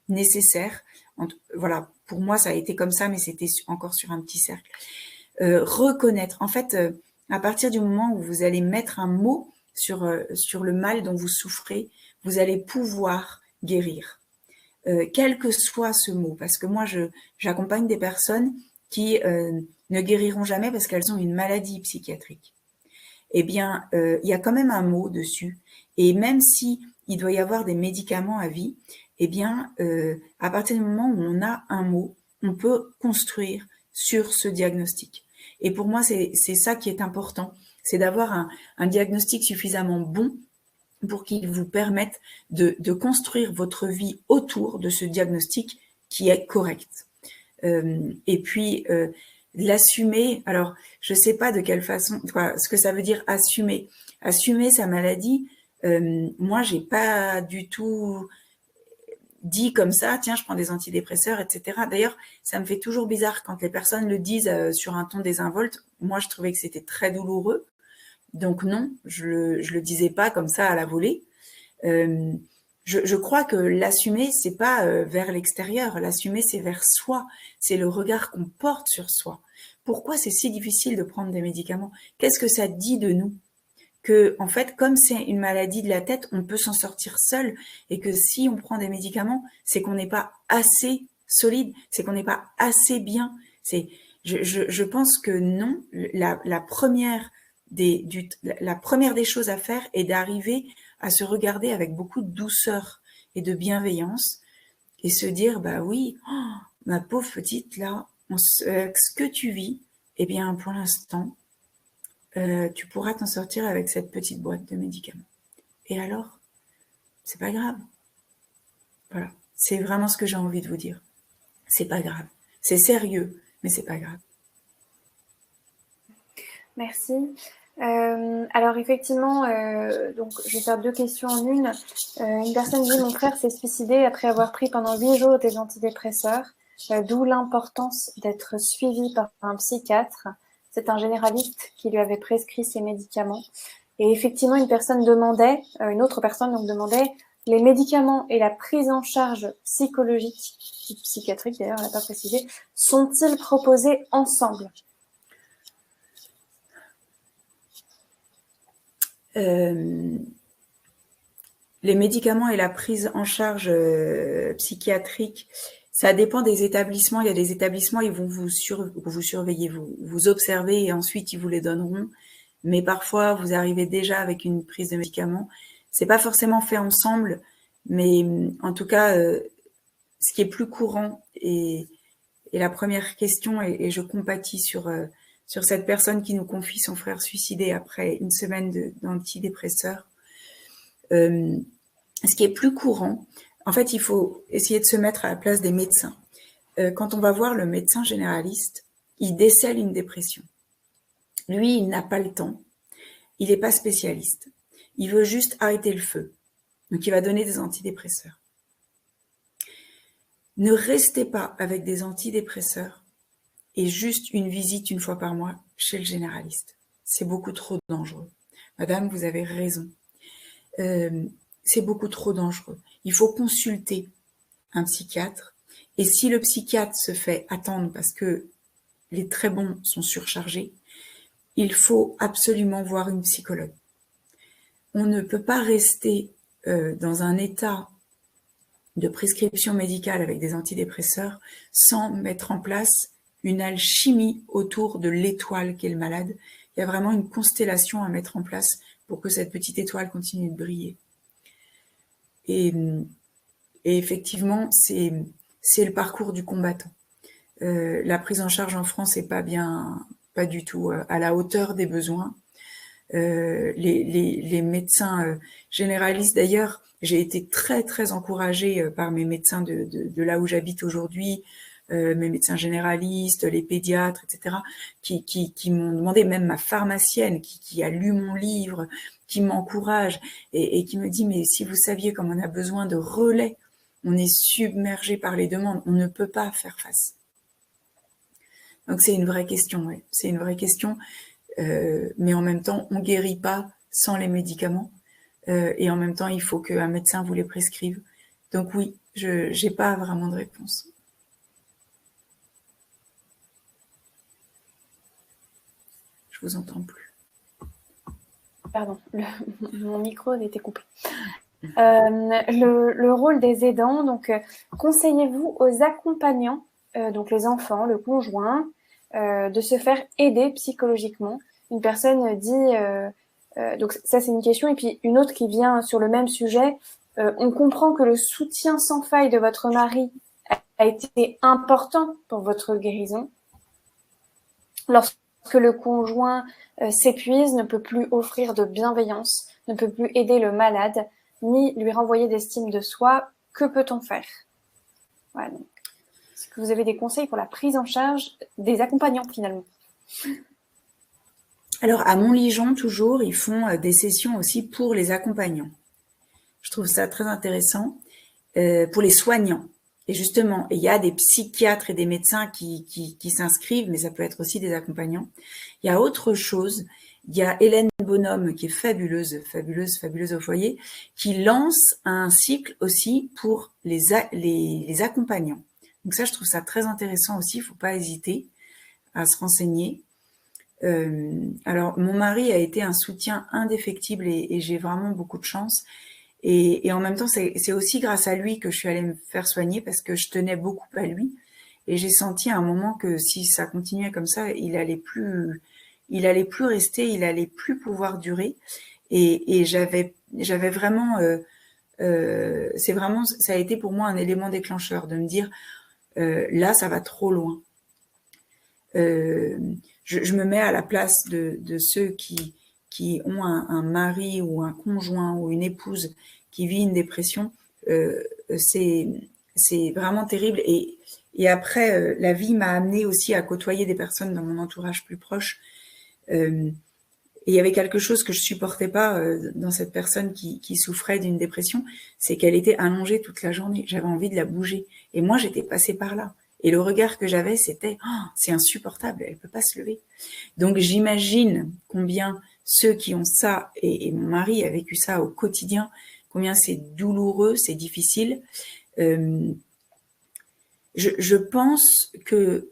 nécessaire. Voilà, pour moi ça a été comme ça, mais c'était encore sur un petit cercle. Reconnaître. En fait, à partir du moment où vous allez mettre un mot sur le mal dont vous souffrez, vous allez pouvoir guérir. Quel que soit ce mot, parce que moi j'accompagne des personnes qui ne guériront jamais parce qu'elles ont une maladie psychiatrique. Eh bien, il y a quand même un mot dessus, et même si il doit y avoir des médicaments à vie, eh bien, à partir du moment où on a un mot, on peut construire sur ce diagnostic. Et pour moi, c'est ça qui est important, c'est d'avoir un diagnostic suffisamment bon pour qu'il vous permette de construire votre vie autour de ce diagnostic qui est correct. Et puis, l'assumer, alors je ne sais pas de quelle façon, ce que ça veut dire assumer. Assumer sa maladie, moi, j'ai pas du tout dit comme ça, tiens, je prends des antidépresseurs, etc. D'ailleurs, ça me fait toujours bizarre quand les personnes le disent sur un ton désinvolte. Moi, je trouvais que c'était très douloureux. Donc non, je le disais pas comme ça à la volée. Je crois que l'assumer, c'est pas vers l'extérieur. L'assumer, c'est vers soi. C'est le regard qu'on porte sur soi. Pourquoi c'est si difficile de prendre des médicaments? Qu'est-ce que ça dit de nous? Que, en fait, comme c'est une maladie de la tête, on peut s'en sortir seul, et que si on prend des médicaments, c'est qu'on n'est pas assez solide, c'est qu'on n'est pas assez bien. Je pense que non. La première des choses à faire est d'arriver à se regarder avec beaucoup de douceur et de bienveillance et se dire, bah oui, oh, ma pauvre petite, là, ce que tu vis, eh bien, pour l'instant, tu pourras t'en sortir avec cette petite boîte de médicaments. Et alors, c'est pas grave. Voilà, c'est vraiment ce que j'ai envie de vous dire. C'est pas grave. C'est sérieux, mais c'est pas grave. Merci. Alors effectivement, donc je vais faire 2 questions en une. Une personne dit: mon frère s'est suicidé après avoir pris pendant 8 jours des antidépresseurs, d'où l'importance d'être suivi par un psychiatre. C'est un généraliste qui lui avait prescrit ces médicaments. Et effectivement, une autre personne donc demandait: les médicaments et la prise en charge psychologique, psychiatrique d'ailleurs, elle n'a pas précisé, sont-ils proposés ensemble? Les médicaments et la prise en charge psychiatrique, ça dépend des établissements. Il y a des établissements, ils vont vous surveiller, vous observer, et ensuite ils vous les donneront. Mais parfois, vous arrivez déjà avec une prise de médicaments. C'est pas forcément fait ensemble, mais en tout cas, ce qui est plus courant, et la première question, et je compatis sur cette personne qui nous confie son frère suicidé après une semaine d'antidépresseurs. Ce qui est plus courant, en fait, il faut essayer de se mettre à la place des médecins. Quand on va voir le médecin généraliste, il décèle une dépression. Lui, il n'a pas le temps. Il n'est pas spécialiste. Il veut juste arrêter le feu. Donc, il va donner des antidépresseurs. Ne restez pas avec des antidépresseurs et juste une visite une fois par mois chez le généraliste. C'est beaucoup trop dangereux. Madame, vous avez raison. C'est beaucoup trop dangereux. Il faut consulter un psychiatre. Et si le psychiatre se fait attendre parce que les très bons sont surchargés, il faut absolument voir une psychologue. On ne peut pas rester dans un état de prescription médicale avec des antidépresseurs sans mettre en place une alchimie autour de l'étoile qu'est le malade. Il y a vraiment une constellation à mettre en place pour que cette petite étoile continue de briller. Et effectivement, c'est le parcours du combattant. La prise en charge en France n'est pas du tout à la hauteur des besoins. Les médecins généralistes, d'ailleurs, j'ai été très très encouragée par mes médecins de là où j'habite aujourd'hui, mes médecins généralistes, les pédiatres, etc., qui m'ont demandé, même ma pharmacienne qui a lu mon livre, qui m'encourage et qui me dit: mais si vous saviez comme on a besoin de relais, on est submergé par les demandes, on ne peut pas faire face. Donc c'est une vraie question, ouais. C'est une vraie question, mais en même temps, on guérit pas sans les médicaments. Et en même temps, il faut qu'un médecin vous les prescrive. Donc oui, je n'ai pas vraiment de réponse. Je vous entends plus. Pardon, mon micro était coupé. Le rôle des aidants, donc conseillez-vous aux accompagnants, donc les enfants, le conjoint, de se faire aider psychologiquement? Une personne dit, donc ça c'est une question, et puis une autre qui vient sur le même sujet. On comprend que le soutien sans faille de votre mari a été important pour votre guérison. Lorsque le conjoint s'épuise, ne peut plus offrir de bienveillance, ne peut plus aider le malade, ni lui renvoyer d'estime de soi, que peut-on faire? Voilà, donc, est-ce que vous avez des conseils pour la prise en charge des accompagnants finalement? Alors, à Montligeon, toujours, ils font des sessions aussi pour les accompagnants. Je trouve ça très intéressant, pour les soignants. Et justement, il y a des psychiatres et des médecins qui s'inscrivent, mais ça peut être aussi des accompagnants. Il y a autre chose. Il y a Hélène Bonhomme, qui est fabuleuse au foyer, qui lance un cycle aussi pour les accompagnants. Donc ça, je trouve ça très intéressant aussi. Il ne faut pas hésiter à se renseigner. Alors, mon mari a été un soutien indéfectible et j'ai vraiment beaucoup de chance. Et en même temps, c'est aussi grâce à lui que je suis allée me faire soigner parce que je tenais beaucoup à lui. Et j'ai senti à un moment que si ça continuait comme ça, il allait plus rester, il allait plus pouvoir durer. Et j'avais vraiment, ça a été pour moi un élément déclencheur de me dire, là, ça va trop loin. Je me mets à la place de ceux qui ont un mari ou un conjoint ou une épouse qui vit une dépression. C'est vraiment terrible. Et après, la vie m'a amenée aussi à côtoyer des personnes dans mon entourage plus proche. Et il y avait quelque chose que je supportais pas dans cette personne qui souffrait d'une dépression, c'est qu'elle était allongée toute la journée. J'avais envie de la bouger. Et moi, j'étais passée par là. Et le regard que j'avais, c'était oh, c'est insupportable, elle peut pas se lever. Donc j'imagine combien ceux qui ont ça, et mon mari a vécu ça au quotidien, combien c'est douloureux, c'est difficile. Je pense que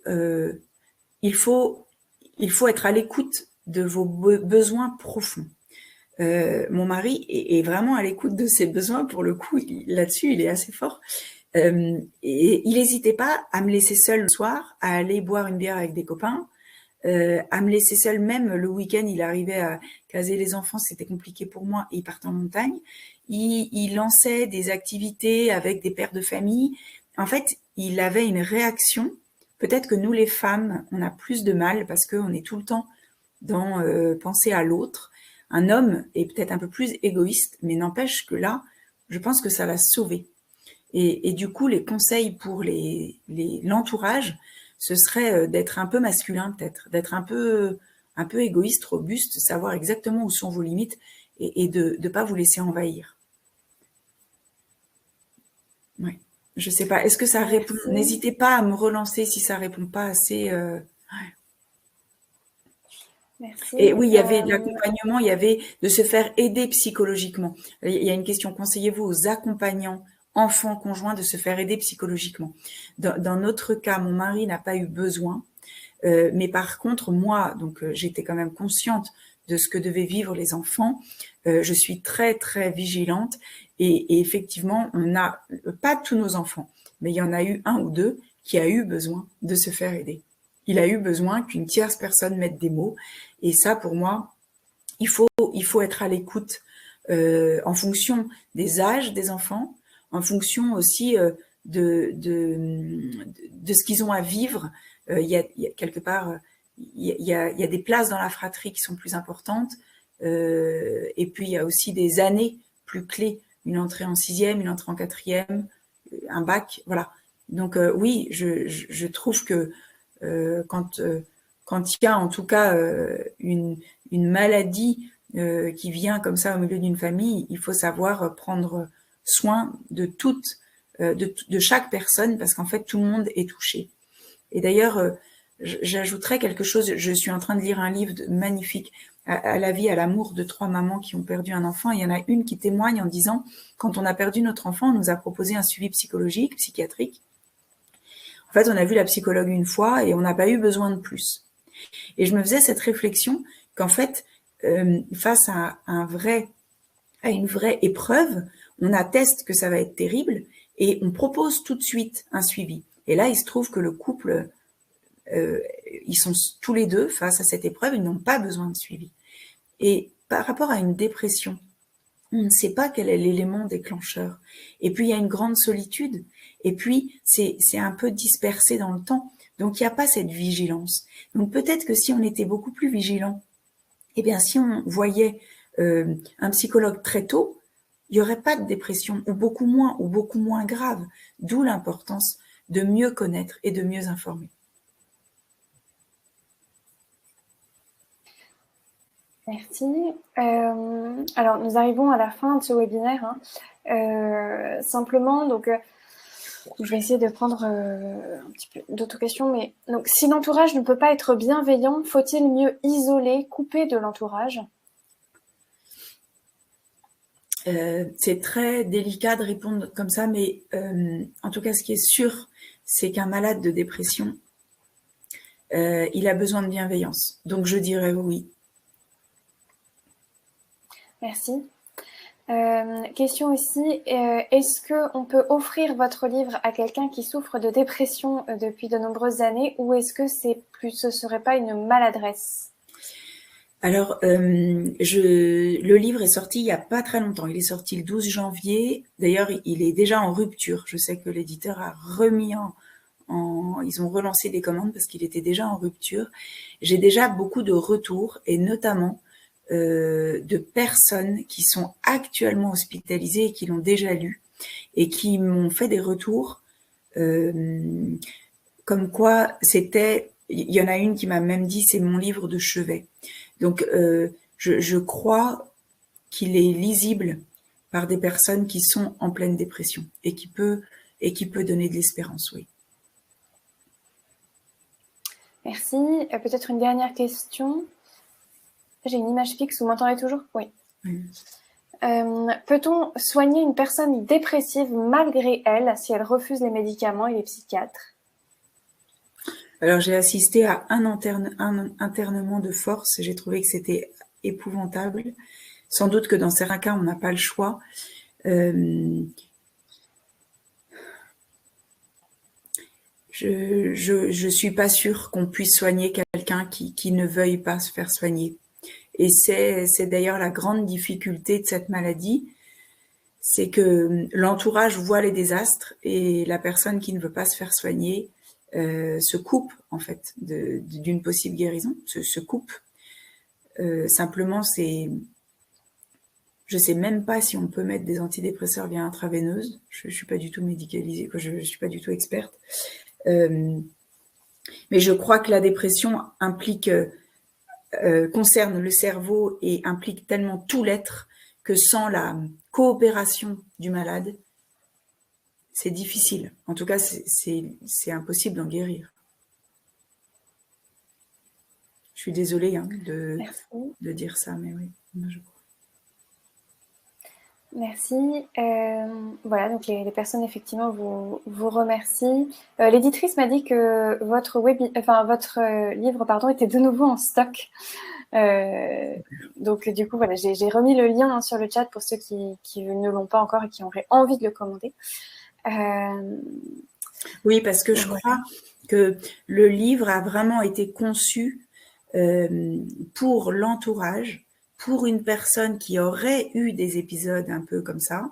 il faut être à l'écoute de vos besoins profonds. Mon mari est vraiment à l'écoute de ses besoins, pour le coup, là-dessus, il est assez fort. Et il n'hésitait pas à me laisser seule le soir, à aller boire une bière avec des copains, à me laisser seule même le week-end. Il arrivait à caser les enfants, c'était compliqué pour moi, et il partait en montagne. Il lançait des activités avec des pères de famille. En fait, il avait une réaction. Peut-être que nous, les femmes, on a plus de mal parce qu'on est tout le temps dans penser à l'autre. Un homme est peut-être un peu plus égoïste, mais n'empêche que là, je pense que ça l'a sauvé. Et du coup, les conseils pour l'entourage, ce serait d'être un peu masculin peut-être, d'être un peu égoïste, robuste, savoir exactement où sont vos limites et de ne pas vous laisser envahir. Ouais. Je sais pas, est-ce que ça répond? N'hésitez pas à me relancer si ça répond pas assez. Merci. Et oui, il y avait de l'accompagnement, il y avait de se faire aider psychologiquement. Il y a une question, conseillez-vous aux accompagnants enfants, conjoints, de se faire aider psychologiquement? Dans notre cas, mon mari n'a pas eu besoin, mais par contre, moi, donc j'étais quand même consciente de ce que devaient vivre les enfants. Je suis très, très vigilante et effectivement, on n'a pas tous nos enfants, mais il y en a eu un ou deux qui a eu besoin de se faire aider. Il a eu besoin qu'une tierce personne mette des mots. Et ça, pour moi, il faut être à l'écoute en fonction des âges des enfants, en fonction aussi de ce qu'ils ont à vivre. Il y a quelque part, il y a des places dans la fratrie qui sont plus importantes. Et puis, il y a aussi des années plus clés. Une entrée en 6e, une entrée en 4e, un bac, voilà. Donc oui, je trouve que quand il y a en tout cas une maladie qui vient comme ça au milieu d'une famille, il faut savoir prendre soin de de chaque personne, parce qu'en fait tout le monde est touché. Et d'ailleurs, j'ajouterais quelque chose. Je suis en train de lire un livre magnifique à la vie, à l'amour de 3 mamans qui ont perdu un enfant. Il y en a une qui témoigne en disant, quand on a perdu notre enfant, on nous a proposé un suivi psychologique, psychiatrique. En fait, on a vu la psychologue une fois et on n'a pas eu besoin de plus. Et je me faisais cette réflexion qu'en fait, face à une vraie épreuve, on atteste que ça va être terrible et on propose tout de suite un suivi. Et là, il se trouve que le couple, ils sont tous les deux face à cette épreuve, ils n'ont pas besoin de suivi. Et par rapport à une dépression, on ne sait pas quel est l'élément déclencheur. Et puis, il y a une grande solitude. Et puis, c'est un peu dispersé dans le temps. Donc, il n'y a pas cette vigilance. Donc, peut-être que si on était beaucoup plus vigilant, eh bien, si on voyait un psychologue très tôt, il n'y aurait pas de dépression, ou beaucoup moins grave. D'où l'importance de mieux connaître et de mieux informer. Merci. Alors, nous arrivons à la fin de ce webinaire. Simplement, donc, je vais essayer de prendre un petit peu d'autres questions. Mais donc, si l'entourage ne peut pas être bienveillant, faut-il mieux isoler, couper de l'entourage? C'est très délicat de répondre comme ça, mais en tout cas, ce qui est sûr, c'est qu'un malade de dépression, il a besoin de bienveillance. Donc, je dirais oui. Merci. Question aussi, est-ce qu'on peut offrir votre livre à quelqu'un qui souffre de dépression depuis de nombreuses années, ou est-ce que ce serait pas une maladresse? Alors, le livre est sorti il n'y a pas très longtemps. Il est sorti le 12 janvier. D'ailleurs, il est déjà en rupture. Je sais que l'éditeur a remis ils ont relancé des commandes parce qu'il était déjà en rupture. J'ai déjà beaucoup de retours et notamment de personnes qui sont actuellement hospitalisées et qui l'ont déjà lu et qui m'ont fait des retours comme quoi c'était... Il y en a une qui m'a même dit c'est mon livre de chevet. Donc, je crois qu'il est lisible par des personnes qui sont en pleine dépression et qui peut donner de l'espérance, oui. Merci. Peut-être une dernière question. J'ai une image fixe, vous m'entendez toujours? Oui. Peut-on soigner une personne dépressive malgré elle si elle refuse les médicaments et les psychiatres? Alors, j'ai assisté à un internement de force et j'ai trouvé que c'était épouvantable. Sans doute que dans certains cas, on n'a pas le choix. Je suis pas sûre qu'on puisse soigner quelqu'un qui ne veuille pas se faire soigner. Et c'est d'ailleurs la grande difficulté de cette maladie, c'est que l'entourage voit les désastres et la personne qui ne veut pas se faire soigner se coupe en fait d'une possible guérison, se coupe. Simplement, je sais même pas si on peut mettre des antidépresseurs via intraveineuse. Je suis pas du tout médicalisée, je suis pas du tout experte. Mais je crois que la dépression concerne le cerveau et implique tellement tout l'être que sans la coopération du malade, c'est difficile. En tout cas, c'est impossible d'en guérir. Je suis désolée de dire ça, mais oui, je crois. Merci. Voilà, donc les personnes effectivement vous remercient. L'éditrice m'a dit que votre livre était de nouveau en stock. Donc du coup voilà, j'ai remis le lien sur le chat pour ceux qui ne l'ont pas encore et qui auraient envie de le commander. Oui, parce que je crois que le livre a vraiment été conçu pour l'entourage, pour une personne qui aurait eu des épisodes un peu comme ça,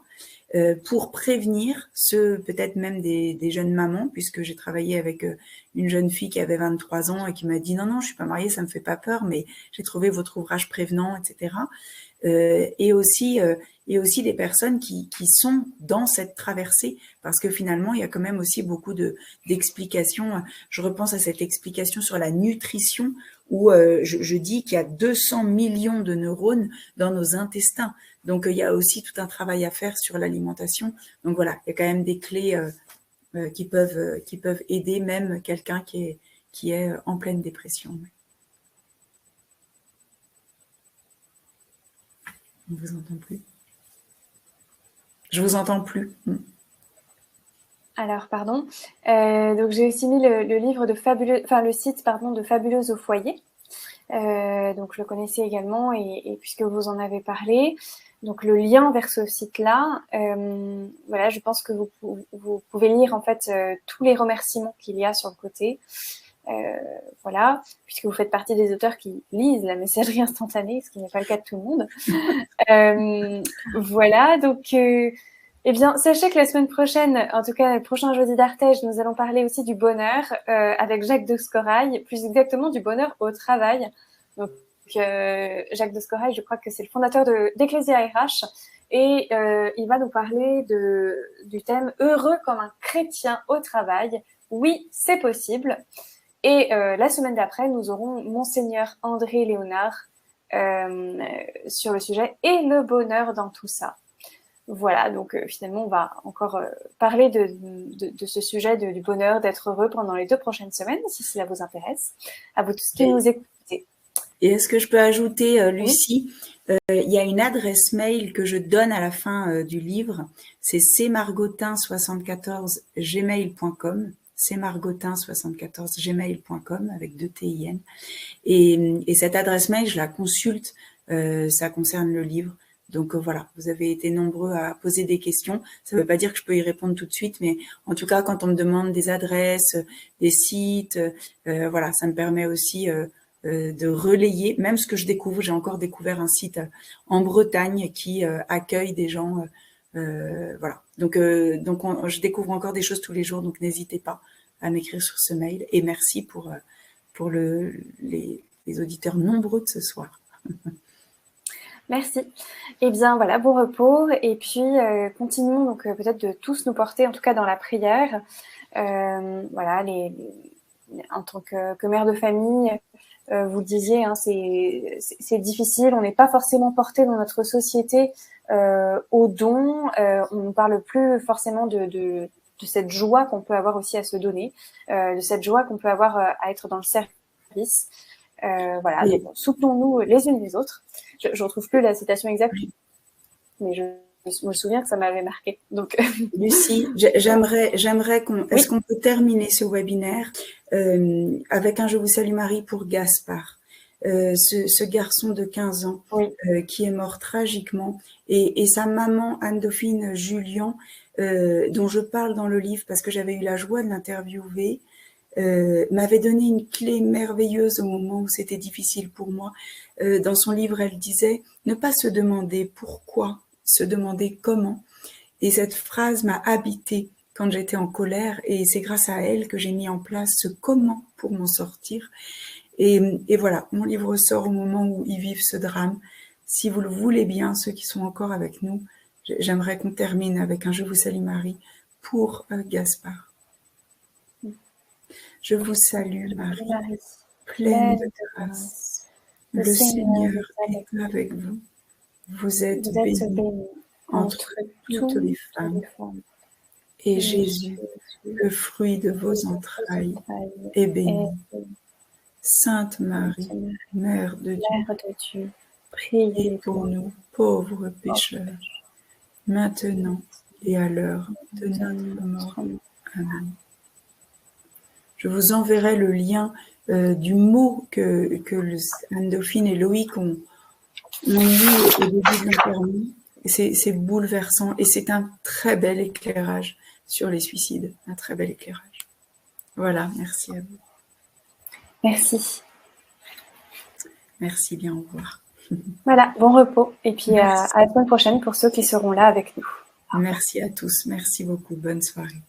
pour prévenir ceux, peut-être même des jeunes mamans, puisque j'ai travaillé avec une jeune fille qui avait 23 ans et qui m'a dit non, je suis pas mariée, ça me fait pas peur, mais j'ai trouvé votre ouvrage prévenant, etc. Et aussi des personnes qui sont dans cette traversée, parce que finalement, il y a quand même aussi beaucoup d'explications. Je repense à cette explication sur la nutrition, où je dis qu'il y a 200 millions de neurones dans nos intestins. Donc, il y a aussi tout un travail à faire sur l'alimentation. Donc voilà, il y a quand même des clés qui peuvent aider même quelqu'un qui est en pleine dépression. On ne vous entend plus. Je vous entends plus. Alors, pardon. Donc, j'ai aussi mis le livre de Fabuleuse, enfin le site, pardon, de Fabuleuse au foyer. Donc, je le connaissais également et puisque vous en avez parlé, donc le lien vers ce site-là, voilà, je pense que vous pouvez lire en fait tous les remerciements qu'il y a sur le côté. Voilà, puisque vous faites partie des auteurs qui lisent la messagerie instantanée, ce qui n'est pas le cas de tout le monde. Voilà, donc, eh bien, sachez que la semaine prochaine, en tout cas le prochain jeudi d'Artege, nous allons parler aussi du bonheur avec Jacques de Scorail, plus exactement du bonheur au travail. Donc, Jacques de Scorail, je crois que c'est le fondateur d'Ecclesia RH, et il va nous parler du thème « Heureux comme un chrétien au travail ». Oui, c'est possible. Et la semaine d'après, nous aurons Monseigneur André Léonard sur le sujet et le bonheur dans tout ça. Voilà, donc finalement, on va encore parler de ce sujet du bonheur, d'être heureux pendant les 2 prochaines semaines, si cela vous intéresse. À vous tous qui nous écoutez. Et est-ce que je peux ajouter, Lucie, il y a une adresse mail que je donne à la fin du livre, c'est cmargotin74gmail.com, cmargotin74gmail.com avec 2 TIN. Et cette adresse mail, je la consulte, ça concerne le livre. Donc voilà, vous avez été nombreux à poser des questions. Ça ne veut pas dire que je peux y répondre tout de suite, mais en tout cas, quand on me demande des adresses, des sites, voilà, ça me permet aussi de relayer, même ce que je découvre. J'ai encore découvert un site en Bretagne qui accueille des gens. Voilà. Donc je découvre encore des choses tous les jours, donc n'hésitez pas à m'écrire sur ce mail. Et merci pour les auditeurs nombreux de ce soir. Merci. Eh bien, voilà, bon repos. Et puis, continuons donc peut-être de tous nous porter, en tout cas dans la prière. Voilà, en tant que mère de famille, vous le disiez, hein, c'est difficile. On n'est pas forcément porté dans notre société au don. On ne parle plus forcément de cette joie qu'on peut avoir aussi à se donner, de cette joie qu'on peut avoir à être dans le service. Voilà, Oui. donc soutenons-nous les unes les autres. Je ne retrouve plus la citation exacte, mais je me souviens que ça m'avait marqué. Donc, Lucie, j'aimerais est-ce qu'on peut terminer ce webinaire avec un Je vous salue Marie pour Gaspard, ce garçon de 15 ans qui est mort tragiquement, et sa maman Anne-Dauphine Julien, dont je parle dans le livre parce que j'avais eu la joie de l'interviewer, m'avait donné une clé merveilleuse au moment où c'était difficile pour moi. Dans son livre, elle disait « Ne pas se demander pourquoi, se demander comment ». Et cette phrase m'a habitée quand j'étais en colère, et c'est grâce à elle que j'ai mis en place ce comment pour m'en sortir. Et voilà, mon livre sort au moment où ils vivent ce drame. Si vous le voulez bien, ceux qui sont encore avec nous, j'aimerais qu'on termine avec un Je vous salue Marie pour Gaspard. Je vous salue Marie, pleine de grâce. Le Seigneur est avec vous. Vous êtes bénie entre toutes les femmes. Et Jésus, le fruit de vos entrailles, est béni. Sainte Marie, Mère de Dieu, priez pour nous, pauvres pécheurs, maintenant et à l'heure de notre mort. Amen. Je vous enverrai le lien du mot que Anne-Dauphine et Loïc ont lu au début de l'interview. C'est bouleversant et c'est un très bel éclairage sur les suicides, un très bel éclairage. Voilà, merci à vous. Merci. Merci, bien, au revoir. Voilà, bon repos et puis à la semaine prochaine pour ceux qui seront là avec nous. Merci à tous, merci beaucoup, bonne soirée.